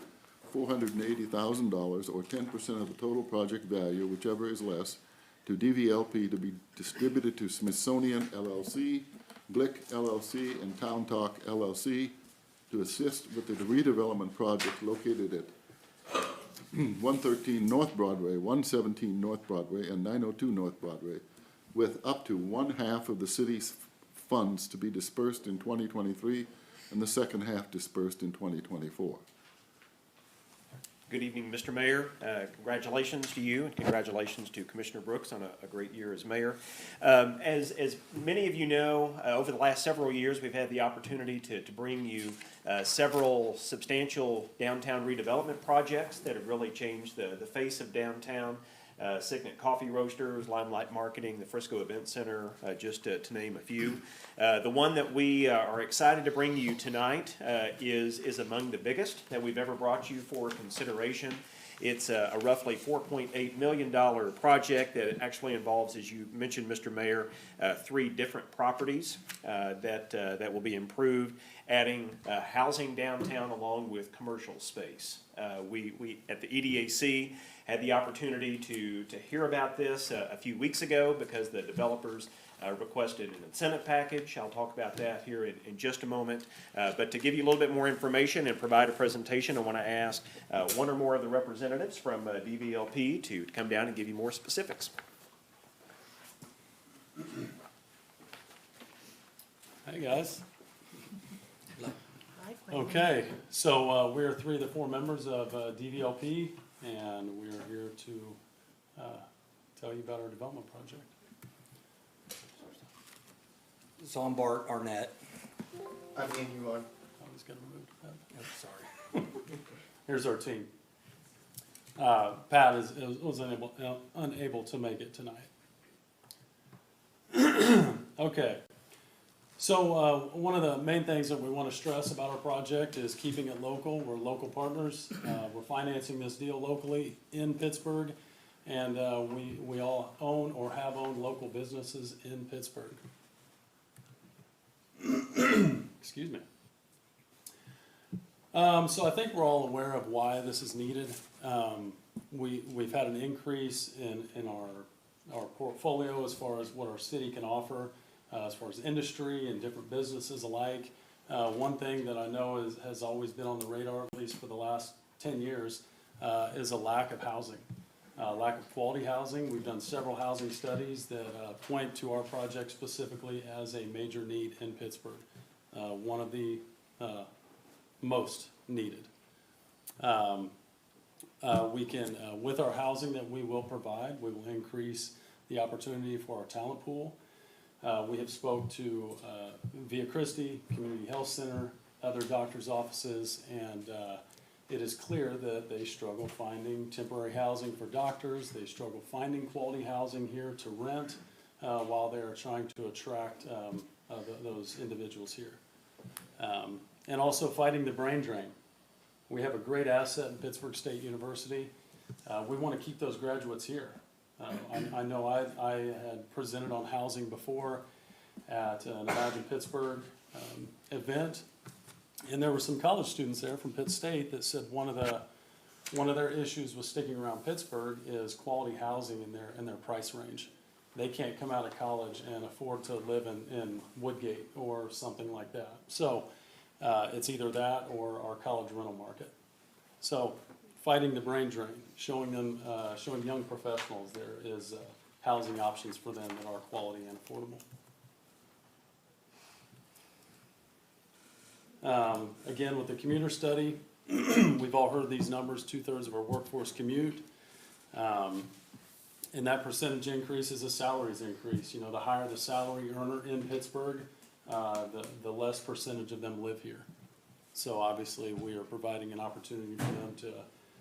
$480,000 or 10% of the total project value, whichever is less, to DVLP to be distributed to Smithsonian LLC, Glick LLC, and Town Talk LLC to assist with the redevelopment project located at 113 North Broadway, 117 North Broadway, and 902 North Broadway, with up to 1/2 of the city's funds to be dispersed in 2023 and the second half dispersed in 2024. Good evening, Mr. Mayor. Congratulations to you, and congratulations to Commissioner Brooks on a great year as mayor. As many of you know, over the last several years, we've had the opportunity to bring you several substantial downtown redevelopment projects that have really changed the face of downtown. Signet Coffee Roasters, Limelight Marketing, the Frisco Event Center, just to name a few. The one that we are excited to bring to you tonight is among the biggest that we've ever brought you for consideration. It's a roughly $4.8 million project that actually involves, as you mentioned, Mr. Mayor, 3 different properties that will be improved, adding housing downtown along with commercial space. We at the EDAC had the opportunity to hear about this a few weeks ago because the developers requested an incentive package. I'll talk about that here in just a moment. But to give you a little bit more information and provide a presentation, I want to ask one or more of the representatives from DVLP to come down and give you more specifics. Hey, guys. Hi, Quentin. Okay, so we're 3 of the 4 members of DVLP, and we are here to tell you about our development project. So I'm Bart Arnett. I'm Ian Yuan. I was gonna move to Pat. Oh, sorry. Here's our team. Pat was unable to make it tonight. Okay. So one of the main things that we want to stress about our project is keeping it local. We're local partners. We're financing this deal locally in Pittsburgh, and we all own or have owned local businesses in Pittsburgh. Excuse me. So I think we're all aware of why this is needed. We've had an increase in our portfolio as far as what our city can offer. As far as industry and different businesses alike. One thing that I know has always been on the radar, at least for the last 10 years, is a lack of housing, lack of quality housing. We've done several housing studies that point to our project specifically as a major need in Pittsburgh, one of the most needed. We can, with our housing that we will provide, we will increase the opportunity for our talent pool. We have spoke to Via Christi, Community Health Center, other doctors' offices, and it is clear that they struggle finding temporary housing for doctors. They struggle finding quality housing here to rent while they are trying to attract those individuals here. And also fighting the brain drain. We have a great asset in Pittsburgh State University. We want to keep those graduates here. I know I had presented on housing before at an Imagine Pittsburgh event, and there were some college students there from Pitt State that said one of their issues with sticking around Pittsburgh is quality housing in their price range. They can't come out of college and afford to live in Woodgate or something like that. So it's either that or our college rental market. So fighting the brain drain, showing young professionals there is housing options for them that are quality and affordable. Again, with the commuter study, we've all heard these numbers, 2/3 of our workforce commute. And that percentage increase is a salaries increase. You know, the higher the salary earner in Pittsburgh, the less percentage of them live here. So obviously, we are providing an opportunity for them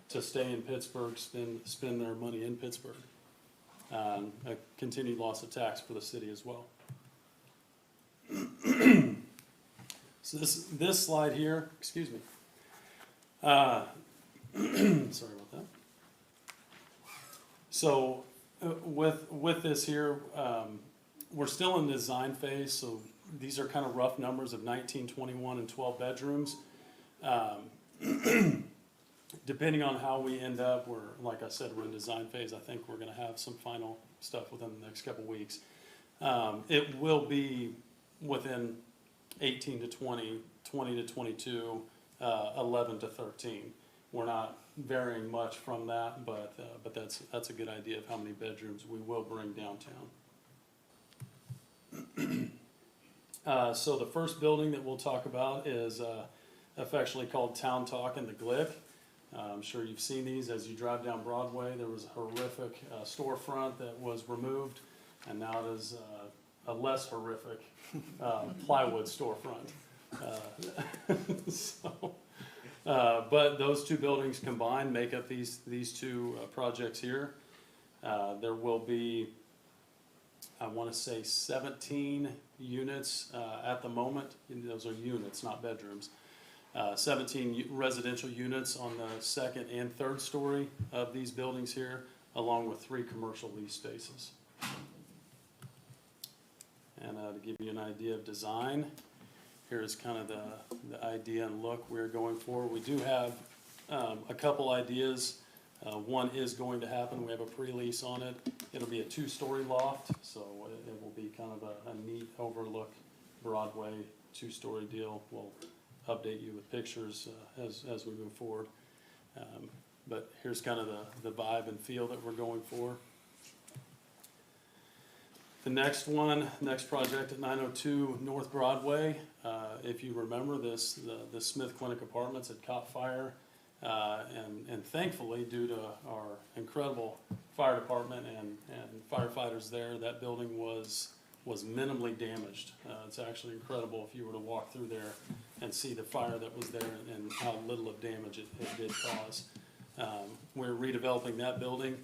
to stay in Pittsburgh, spend their money in Pittsburgh. A continued loss of tax for the city as well. So this slide here, excuse me. Sorry about that. So with this here, we're still in the design phase, so these are kind of rough numbers of 19, 21, and 12 bedrooms. Depending on how we end up, like I said, we're in design phase. I think we're gonna have some final stuff within the next couple weeks. It will be within 18 to 20, 20 to 22, 11 to 13. We're not varying much from that, but that's a good idea of how many bedrooms we will bring downtown. So the first building that we'll talk about is affectionately called Town Talk in the Glick. I'm sure you've seen these as you drive down Broadway. There was a horrific storefront that was removed, and now it is a less horrific plywood storefront. But those two buildings combined make up these two projects here. There will be, I want to say, 17 units at the moment. Those are units, not bedrooms. 17 residential units on the second and third story of these buildings here, along with 3 commercial lease spaces. And to give you an idea of design, here's kind of the idea and look we're going for. We do have a couple ideas. One is going to happen. We have a pre-lease on it. It'll be a 2-story loft, so it will be kind of a neat overlook Broadway 2-story deal. We'll update you with pictures as we move forward. But here's kind of the vibe and feel that we're going for. The next project at 902 North Broadway. If you remember this, the Smith Clinic Apartments had caught fire. And thankfully, due to our incredible fire department and firefighters there, that building was minimally damaged. It's actually incredible if you were to walk through there and see the fire that was there and how little of damage it did cause. We're redeveloping that building,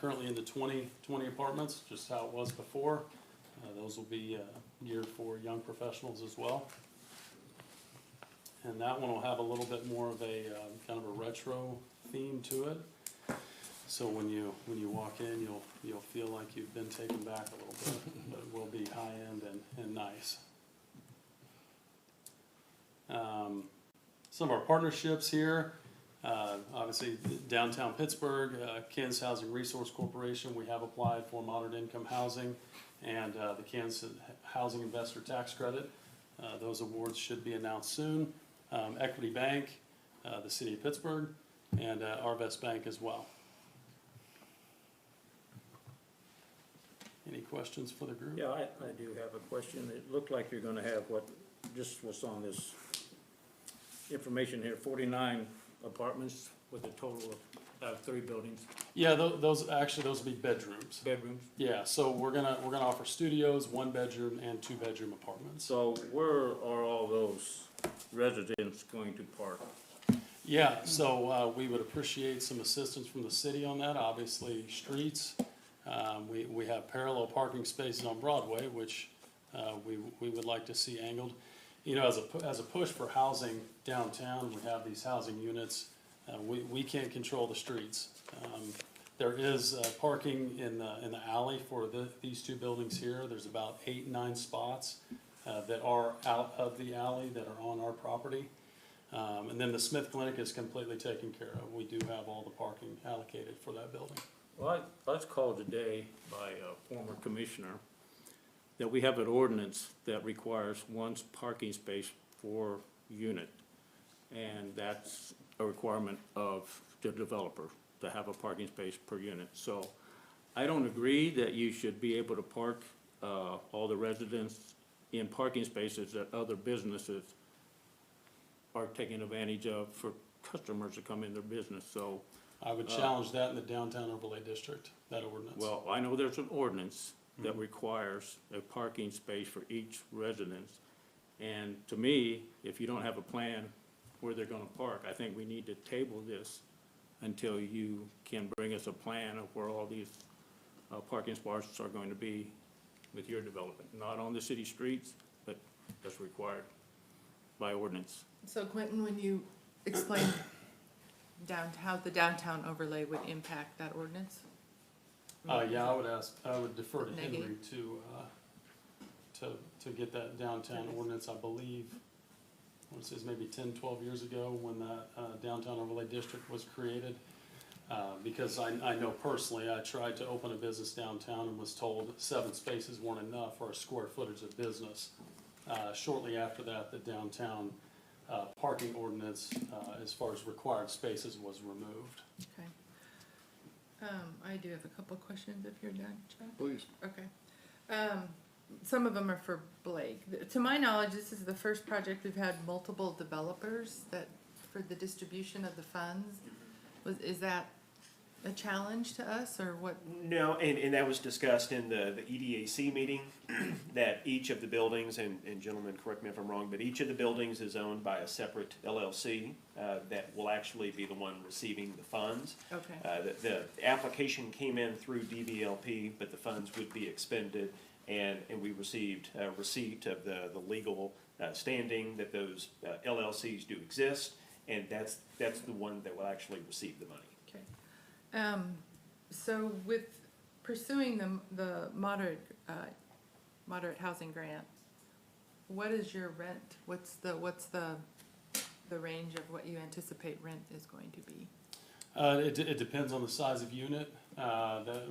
currently into 20 apartments, just how it was before. Those will be geared for young professionals as well. And that one will have a little bit more of a kind of a retro theme to it. So when you walk in, you'll feel like you've been taken back a little bit, but it will be high end and nice. Some of our partnerships here, obviously downtown Pittsburgh, Kansas Housing Resource Corporation. We have applied for moderate income housing and the Kansas Housing Investor Tax Credit. Those awards should be announced soon. Equity Bank, the City of Pittsburgh, and Arvest Bank as well. Any questions for the group? Yeah, I do have a question. It looked like you're gonna have just what's on this information here, 49 apartments with a total of 3 buildings. Yeah, those will be bedrooms. Bedrooms? Yeah, so we're gonna offer studios, 1-bedroom and 2-bedroom apartments. So where are all those residents going to park? Yeah, so we would appreciate some assistance from the city on that. Obviously, streets. We have parallel parking spaces on Broadway, which we would like to see angled. You know, as a push for housing downtown, we have these housing units. We can't control the streets. There is parking in the alley for these 2 buildings here. There's about 8, 9 spots that are out of the alley that are on our property. And then the Smith Clinic is completely taken care of. We do have all the parking allocated for that building. Well, I was called today by a former commissioner that we have an ordinance that requires 1 parking space per unit. And that's a requirement of the developer to have a parking space per unit. So I don't agree that you should be able to park all the residents in parking spaces that other businesses are taking advantage of for customers to come in their business. So I would challenge that in the downtown overlay district, that ordinance. Well, I know there's an ordinance that requires a parking space for each residence. And to me, if you don't have a plan where they're gonna park, I think we need to table this until you can bring us a plan of where all these parking spots are going to be with your development. Not on the city streets, but that's required by ordinance. So Quentin, when you explain how the downtown overlay would impact that ordinance? Yeah, I would defer to Henry Negate. to get that downtown ordinance, I believe, what it says, maybe 10, 12 years ago when that downtown overlay district was created. Because I know personally, I tried to open a business downtown and was told 7 spaces weren't enough for a square footage of business. Shortly after that, the downtown parking ordinance, as far as required spaces, was removed. Okay. I do have a couple of questions if you're done, Chuck. Please. Okay. Some of them are for Blake. To my knowledge, this is the first project we've had multiple developers for the distribution of the funds. Is that a challenge to us, or what? No, and that was discussed in the EDAC meeting, that each of the buildings, and gentlemen, correct me if I'm wrong, but each of the buildings is owned by a separate LLC that will actually be the one receiving the funds. Okay. The application came in through DVLP, but the funds would be expended, and we received receipt of the legal standing that those LLCs do exist, and that's the one that will actually receive the money. Okay. So with pursuing the moderate housing grant, what is your rent? What's the range of what you anticipate rent is going to be? It depends on the size of unit.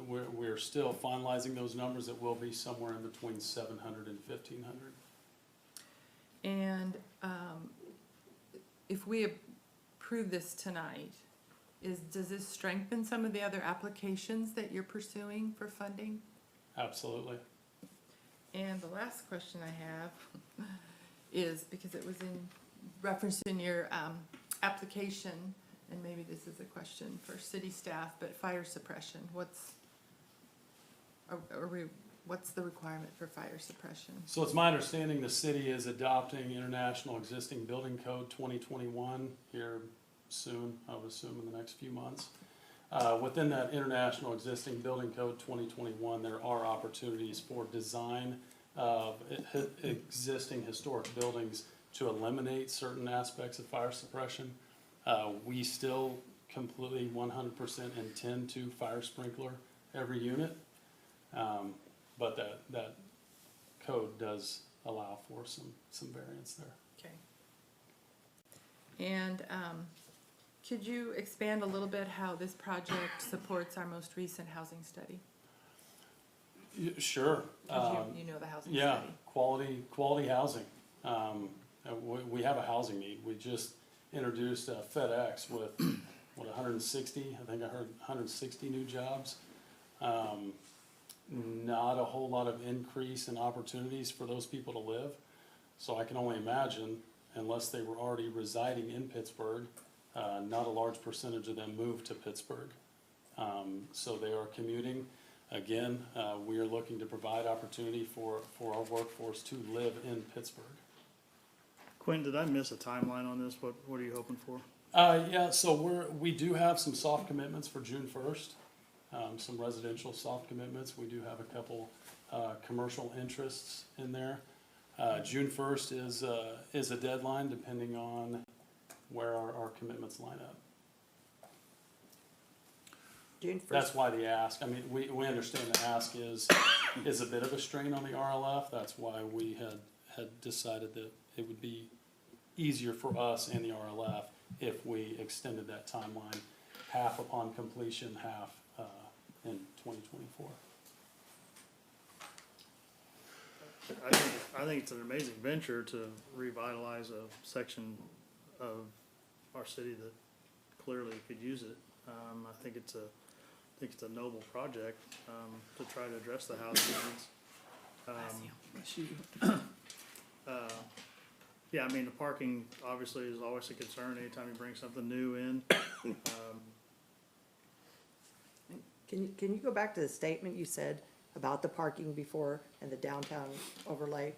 We're still finalizing those numbers. It will be somewhere in between 700 and 1,500. And if we approve this tonight, does this strengthen some of the other applications that you're pursuing for funding? Absolutely. And the last question I have is, because it was in reference in your application, and maybe this is a question for city staff, but fire suppression, what's the requirement for fire suppression? So it's my understanding the city is adopting International Existing Building Code 2021 here soon, I would assume in the next few months. Within that International Existing Building Code 2021, there are opportunities for design of existing historic buildings to eliminate certain aspects of fire suppression. We still completely 100% intend to fire sprinkler every unit, but that code does allow for some variance there. Okay. And could you expand a little bit how this project supports our most recent housing study? Sure. 'Cause you know the housing yeah, study. quality housing. We have a housing need. We just introduced FedEx with, 160, I think I heard 160 new jobs. Not a whole lot of increase in opportunities for those people to live. So I can only imagine, unless they were already residing in Pittsburgh, not a large percentage of them moved to Pittsburgh. So they are commuting. Again, we are looking to provide opportunity for our workforce to live in Pittsburgh. Quentin, did I miss a timeline on this? What are you hoping for? Yeah, so we do have some soft commitments for June 1st, some residential soft commitments. We do have a couple commercial interests in there. June 1st is a deadline depending on where our commitments line up. June 1st. That's why the ask, I mean, we understand the ask is a bit of a strain on the RLF. That's why we had decided that it would be easier for us and the RLF if we extended that timeline, half upon completion, half in 2024. I think it's an amazing venture to revitalize a section of our city that clearly could use it. I think it's a noble project to try to address the housing needs. Yeah, I mean, the parking obviously is always a concern anytime you bring something new in. Can you go back to the statement you said about the parking before and the downtown overlay?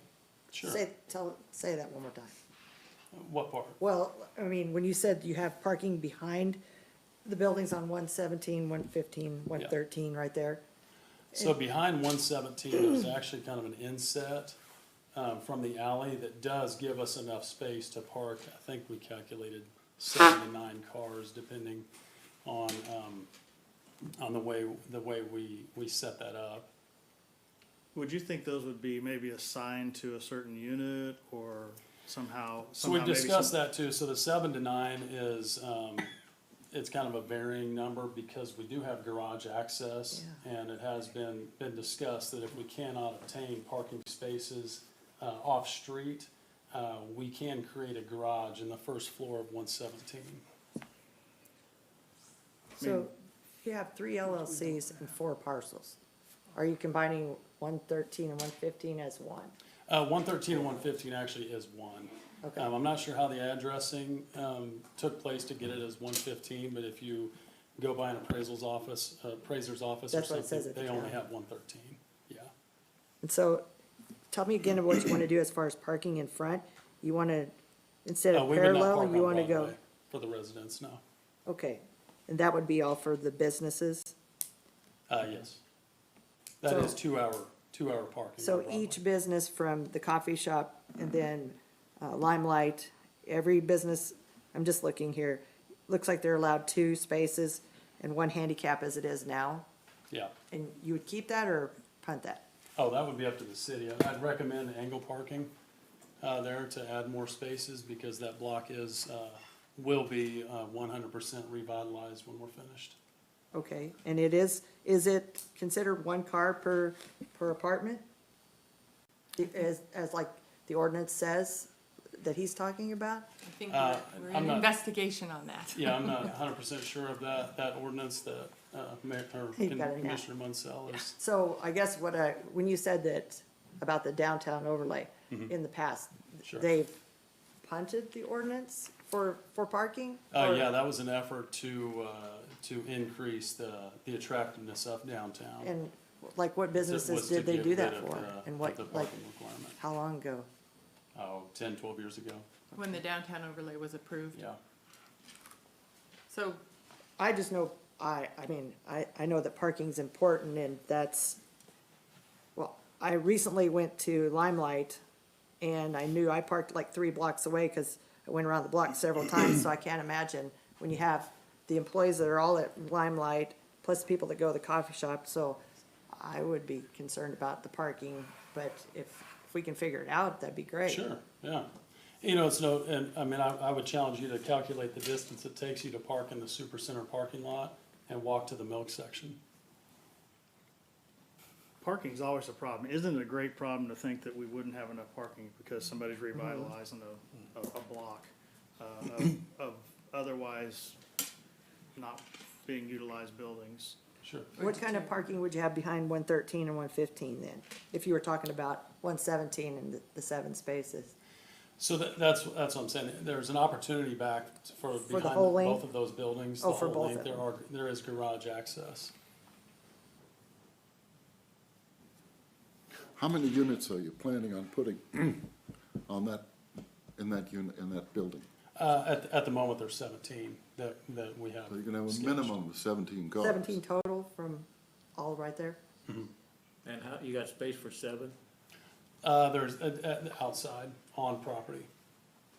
Sure. Say that one more time. What part? Well, I mean, when you said you have parking behind the buildings on 117, 115, 113, right there. So behind 117, there's actually kind of an inset from the alley that does give us enough space to park. I think we calculated 7 to 9 cars, depending on the way we set that up. Would you think those would be maybe assigned to a certain unit or somehow? So we've maybe discussed that too. So the 7 to 9 is, it's kind of a varying number because we do have garage access. And it has been discussed that if we cannot obtain parking spaces off-street, we can create a garage in the first floor of 117. So you have 3 LLCs and 4 parcels. Are you combining 113 and 115 as one? 113 and 115 actually is one. Okay. I'm not sure how the addressing took place to get it as 115, but if you go by an appraiser's office or That's what it says something, at the they only top. have 113, yeah. And so, tell me again what you want to do as far as parking in front. You want to, instead of We would not parallel, park you on want to go, Broadway for the residents, no. okay. And that would be all for the businesses? Yes. That So- is two-hour parking. on So Broadway. each business from the coffee shop and then Limelight, every business, I'm just looking here, looks like they're allowed 2 spaces and 1 handicap as it is now. Yeah. And you would keep that or punt that? Oh, that would be up to the city. I'd recommend angle parking there to add more spaces because that block will be 100% revitalized when we're finished. Okay, and is it considered 1 car per apartment? As like the ordinance says that he's talking about? I think we're I'm in not- investigation on that. Yeah, I'm not 100% sure of that ordinance that You've got it now. Commissioner Munsell is. So I guess when you said that about the downtown overlay in the past, Sure. they've punted the ordinance for parking? Or- Yeah, that was an effort to increase the attractiveness of downtown. And like what businesses was to did they get do that rid of for? the- And of what, the like, parking requirement. how long ago? 10, 12 years ago, When the downtown overlay was approved. yeah. So, I just know, I mean, I know that parking's important and that's, well, I recently went to Limelight and I knew I parked like 3 blocks away because I went around the block several times, so I can't imagine when you have the employees that are all at Limelight, plus the people that go to the coffee shop, so I would be concerned about the parking, but if we can figure it out, that'd be great. Sure, yeah. You know, it's no, and I mean, I would challenge you to calculate the distance it takes you to park in the Supercenter parking lot and walk to the milk section. Parking's always a problem. Isn't it a great problem to think that we wouldn't have enough parking because somebody's revitalizing a block of otherwise not being utilized buildings? Sure. What kind of parking would you have behind 113 and 115 then? If you were talking about 117 and the 7 spaces? So that's what I'm saying. There's an opportunity back for the behind whole length? both of those buildings. Oh, the for whole both length. of There is garage access. How many units are you planning on putting on that, in that building? At the moment, there's 17 that we have. So you're gonna have a scheduled. minimum of 17 cars. 17 total from all right there? And how, you got space for 7? There's outside on property.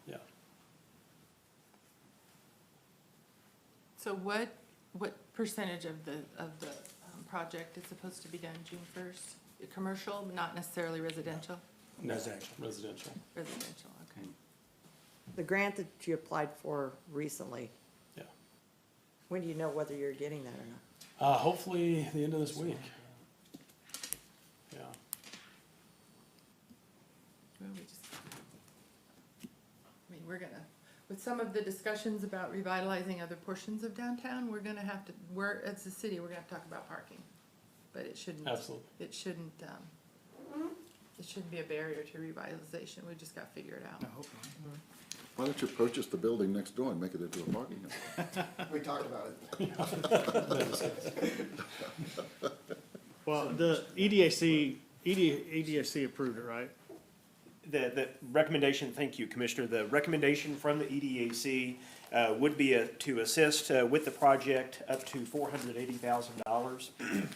Yeah. so what percentage of the project is supposed to be done June 1st? Commercial, not necessarily residential? Residential. Residential, okay. The grant that you applied for recently? Yeah. When do you know whether you're getting that or not? Hopefully the end of this week. Yeah. Well, I mean, we're gonna, with some of the discussions about revitalizing other portions of downtown, as a city, we're gonna have to talk about parking. But it shouldn't. Absolutely. It shouldn't be a barrier to revitalization. We just gotta figure it out. I hope not. Why don't you purchase the building next door and make it into a parking lot? We talked about it. Well, the EDAC approved it, right? The recommendation, thank you, Commissioner, the recommendation from the EDAC would be to assist with the project up to $480,000,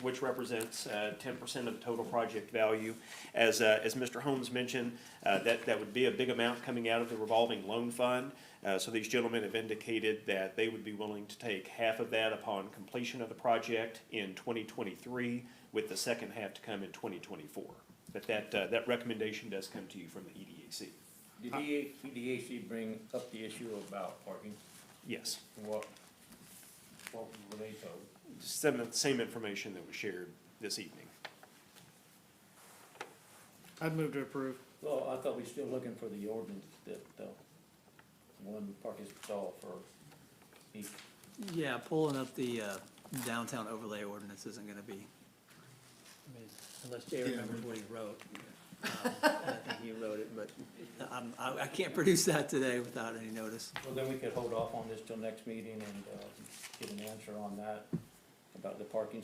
which represents 10% of the total project value. As Mr. Holmes mentioned, that would be a big amount coming out of the revolving loan fund. So these gentlemen have indicated that they would be willing to take half of that upon completion of the project in 2023, with the second half to come in 2024. But that recommendation does come to you from the EDAC. Did EDAC bring up the issue about parking? Yes. What were they told? Same information that was shared this evening. I'd move to approve. Well, I thought we were still looking for the ordinance that, one parking stall for each. Yeah, pulling up the downtown overlay ordinance isn't gonna be, I mean, unless Jay remembers what he wrote. I think he wrote it, but. I can't produce that today without any notice. Well, then we could hold off on this till next meeting and, get an answer on that, about the parking.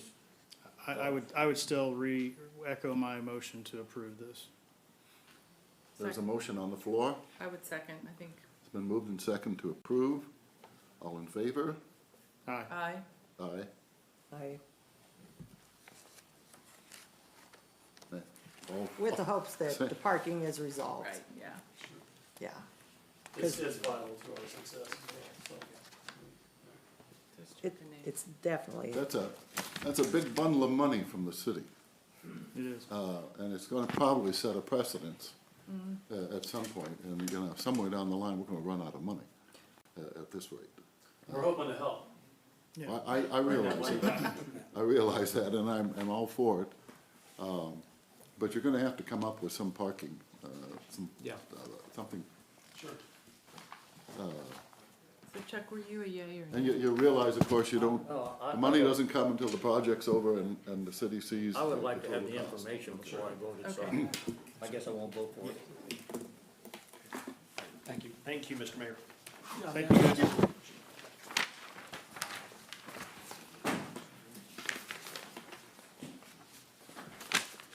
I would still echo my motion to approve this. There's a motion on the floor. I would second, I think. It's been moved and second to approve. All in favor? Aye. Aye. Aye. Aye. All- With the hopes that the parking is resolved. Right, yeah. Yeah. It's vital to our success as well, so. It's definitely, That's a big bundle of money from the city. It is. And it's gonna probably set a precedence at some point, and you're gonna, somewhere down the line, we're gonna run out of money at this rate. We're hoping to help. Yeah. I realize that. I realize that, and I'm all for it. But you're gonna have to come up with some parking, something. Sure. So Chuck, were you a yay or And nay? you realize, of course, you don't, Oh, the money doesn't come until the project's over and the city sees. I would like to have total the cost. information before I voted, so Okay. I guess I won't vote for it. Thank you. Thank you, Mr. Mayor. Thank you, guys.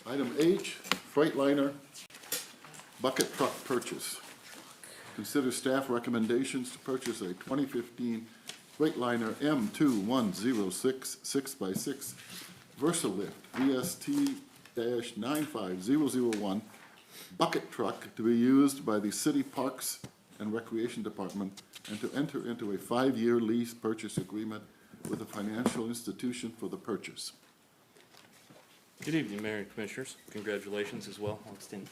Item H, Freightliner bucket truck purchase. Consider staff recommendations to purchase a 2015 Freightliner M2106 6x6 Versalift VST-95001 bucket truck to be used by the City Parks and Recreation Department, and to enter into a 5-year lease purchase agreement with a financial institution for the purchase. Good evening, Mayor and Commissioners. Congratulations as well. I'll extend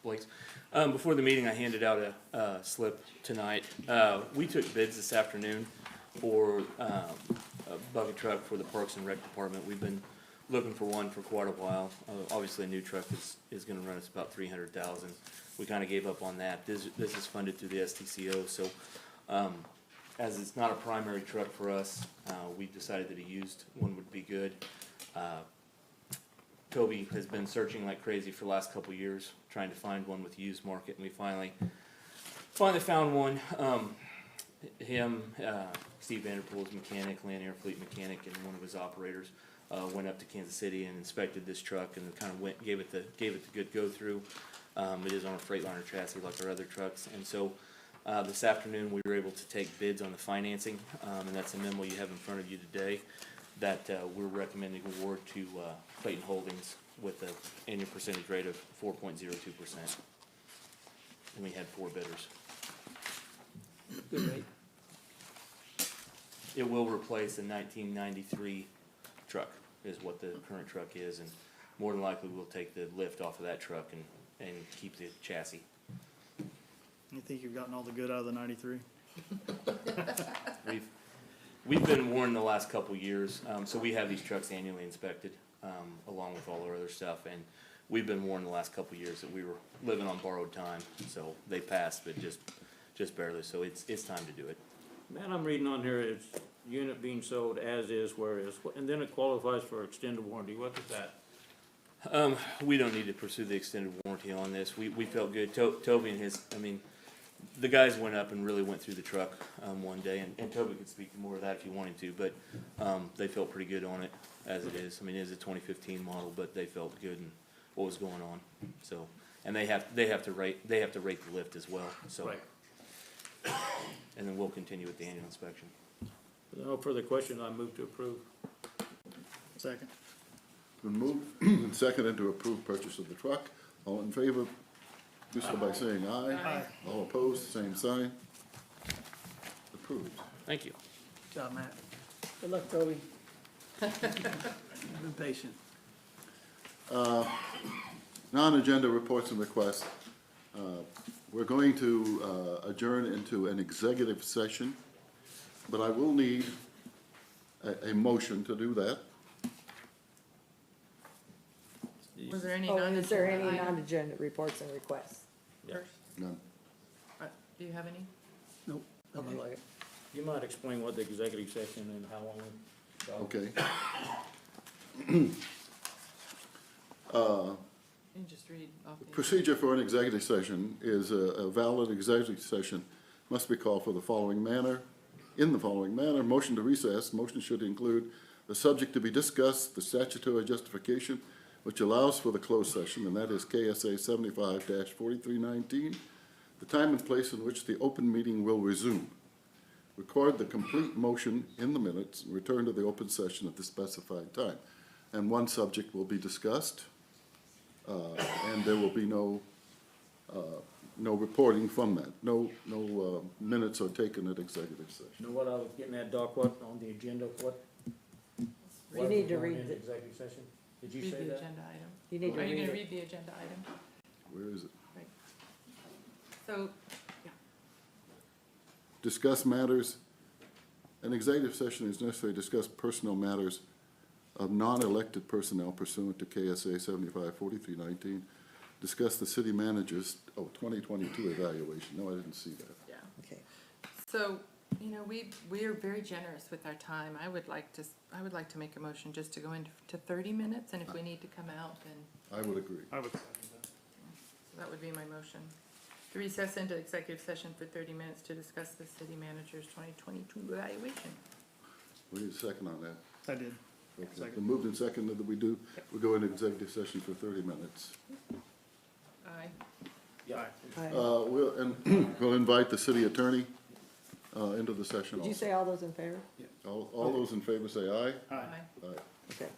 Blake's. Before the meeting, I handed out a slip tonight. We took bids this afternoon for a bucket truck for the Parks and Rec Department. We've been looking for one for quite a while. Obviously, a new truck is gonna run us about $300,000. We kinda gave up on that. This is funded through the STCO, so as it's not a primary truck for us, we decided that a used one would be good. Toby has been searching like crazy for the last couple of years, trying to find one with a used market, and we finally found one. Steve Vanderpool's mechanic, Land Air Fleet mechanic, and one of his operators went up to Kansas City and inspected this truck and kind of gave it the good go through. It is on a Freightliner chassis like our other trucks, and so this afternoon we were able to take bids on the financing, and that's the memo you have in front of you today. That we're recommending award to Clayton Holdings with an annual percentage rate of 4.02%. And we had 4 bidders. Good rate. It will replace a 1993 truck, is what the current truck is, and more than likely we'll take the lift off of that truck and keep the chassis. You think you've gotten all the good out of the 93? We've been warned the last couple years, so we have these trucks annually inspected, along with all our other stuff, and we've been warned the last couple years that we were living on borrowed time, so they passed, but just barely, so it's time to do it. Man, I'm reading on here, it's unit being sold as is, where is, and then it qualifies for extended warranty. What is that? We don't need to pursue the extended warranty on this. We felt good. Toby and the guys went up and really went through the truck, one day, and Toby could speak to more of that if you wanted to, but, they felt pretty good on it as it is. I mean, it is a 2015 model, but they felt good in what was going on, so. And they have to rate the lift as well, so. Right. And then we'll continue with the annual inspection. If there are no further questions, I move to approve. Second. Been moved and seconded to approve purchase of the truck. All in favor, do so by saying aye. Aye. All opposed, same sign. Approved. Thank you. Good job, Matt. Good luck, Toby. You've been patient. Non-agenda reports and requests. We're going to adjourn into an executive session, but I will need a motion to do that. Was there any Oh, and is there any non-agenda item? non-agenda reports and requests? First? None. Do you have any? Nope. Nothing like it. You might explain what the executive session and how long we. Okay. You can just read off the. Procedure for an executive session is a valid executive session must be called for the following manner, in the following manner. Motion to recess. Motion should include the subject to be discussed, the statutory justification, which allows for the closed session, and that is KSA 75-4319, the time and place in which the open meeting will resume. Record the complete motion in the minutes and return to the open session at the specified time. And one subject will be discussed, and there will be no reporting from that. No minutes are taken at executive session. You know what I was getting at, Doc, what, on the agenda, what? You need to read the the, executive session? Did you Read say the that? agenda item. you need to Are you read gonna it. read the agenda item? Where is it? So, Discuss matters. An executive session is necessary to discuss personnel matters of non-elected personnel pursuant to KSA 75-4319. Discuss the city manager's, 2022 evaluation. No, I didn't see that. yeah. Okay. So, you know, we are very generous with our time. I would like to make a motion just to go into 30 minutes, and if we need to come out, then I would agree. I would. that would be my motion. To recess into executive session for 30 minutes to discuss the city manager's 2022 evaluation. We need a second on that. I did. Okay. Second. The moved and seconded that we go into executive session for 30 minutes. Aye. Yeah. We'll invite the city attorney into the session Did you also. say all those in favor? All those in favor say aye. Aye. Aye. Okay.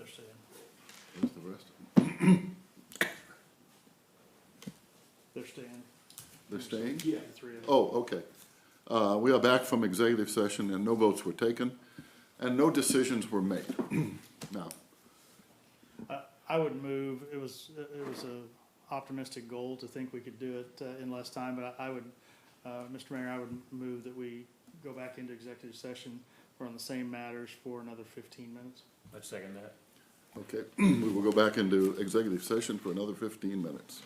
staying. Where's the rest? They're staying. They're staying? Yeah. The three of them. Oh, okay. We are back from executive session and no votes were taken and no decisions were made. Now, I would move, it was a optimistic goal to think we could do it in less time, but I would, Mr. Mayor, I would move that we go back into executive session for on the same matters for another 15 minutes. I'd second that. okay, we will go back into executive session for another 15 minutes.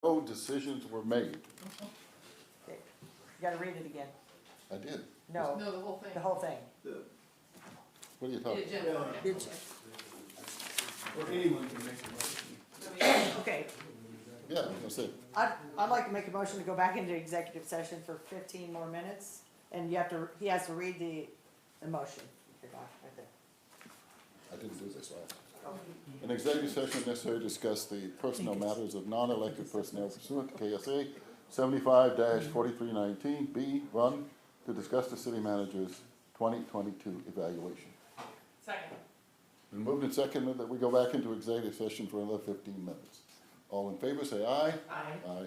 no decisions were made. Okay. You gotta read it again. I did. No, No, the whole thing. the whole thing. What are you talking? The agenda. Did you? Or anyone can make a motion. Okay, Yeah, that's it. I'd like to make a motion to go back into executive session for 15 more minutes, and he has to read the motion. Here, Doc, right there. I didn't do this last. An executive session necessary to discuss the personnel matters of non-elected personnel pursuant to KSA 75-4319 B1 to discuss the city manager's 2022 evaluation. Second. Been moved and seconded that we go back into executive session for another 15 minutes. All in favor, say aye. Aye. Aye.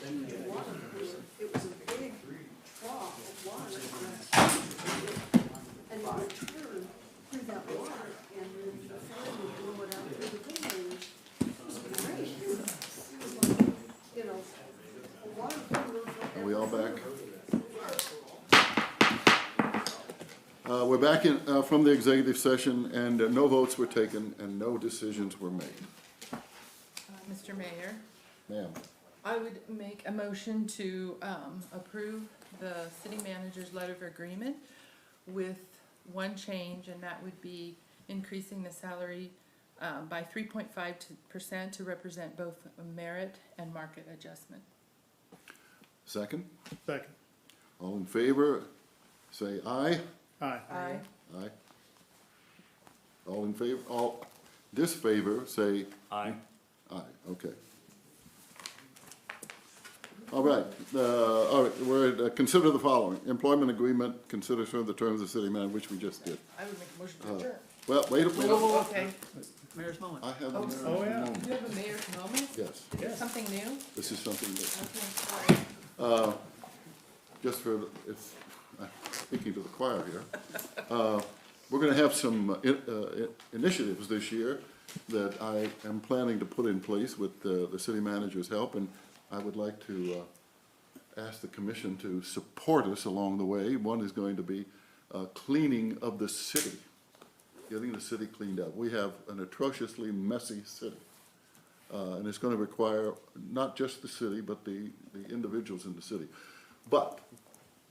It was a big trough of water. And it would turn through that water, and then the flood would blow it out through the windows. It was great. It was like, you know, a water cooler. Are we all back? We're back in, from the executive session, and no votes were taken and no decisions were made. Mr. Mayor, Ma'am, I would make a motion to approve the city manager's letter of agreement with one change, and that would be increasing the salary by 3.5% to represent both merit and market adjustment. second? Second. All in favor, say aye. Aye. Aye. Aye. All in favor, all disfavor, say Aye. aye, okay. All right, we're at, consider the following, employment agreement, consider the terms of city manager, which we just did. I would make a motion to adjourn. Well, wait a minute. Okay. Mayor's moment. I have a mayor's Oh, yeah. moment. You have a mayor's moment? Yes, Is this something new? this is something that, Okay, sorry. just for, if, I'm speaking to the choir here. We're gonna have some initiatives this year that I am planning to put in place with the city manager's help, and I would like to ask the commission to support us along the way. One is going to be cleaning of the city, getting the city cleaned up. We have an atrociously messy city. And it's gonna require not just the city, but the individuals in the city. But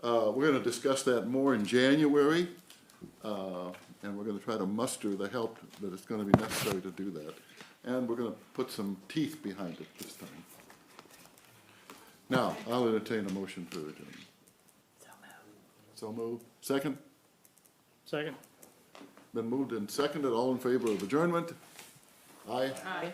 we're gonna discuss that more in January, and we're gonna try to muster the help that is gonna be necessary to do that. And we're gonna put some teeth behind it this time. Now, I'll entertain a motion to adjourn. So moved. Second? Second. Been moved and seconded. All in favor of adjournment? Aye. Aye.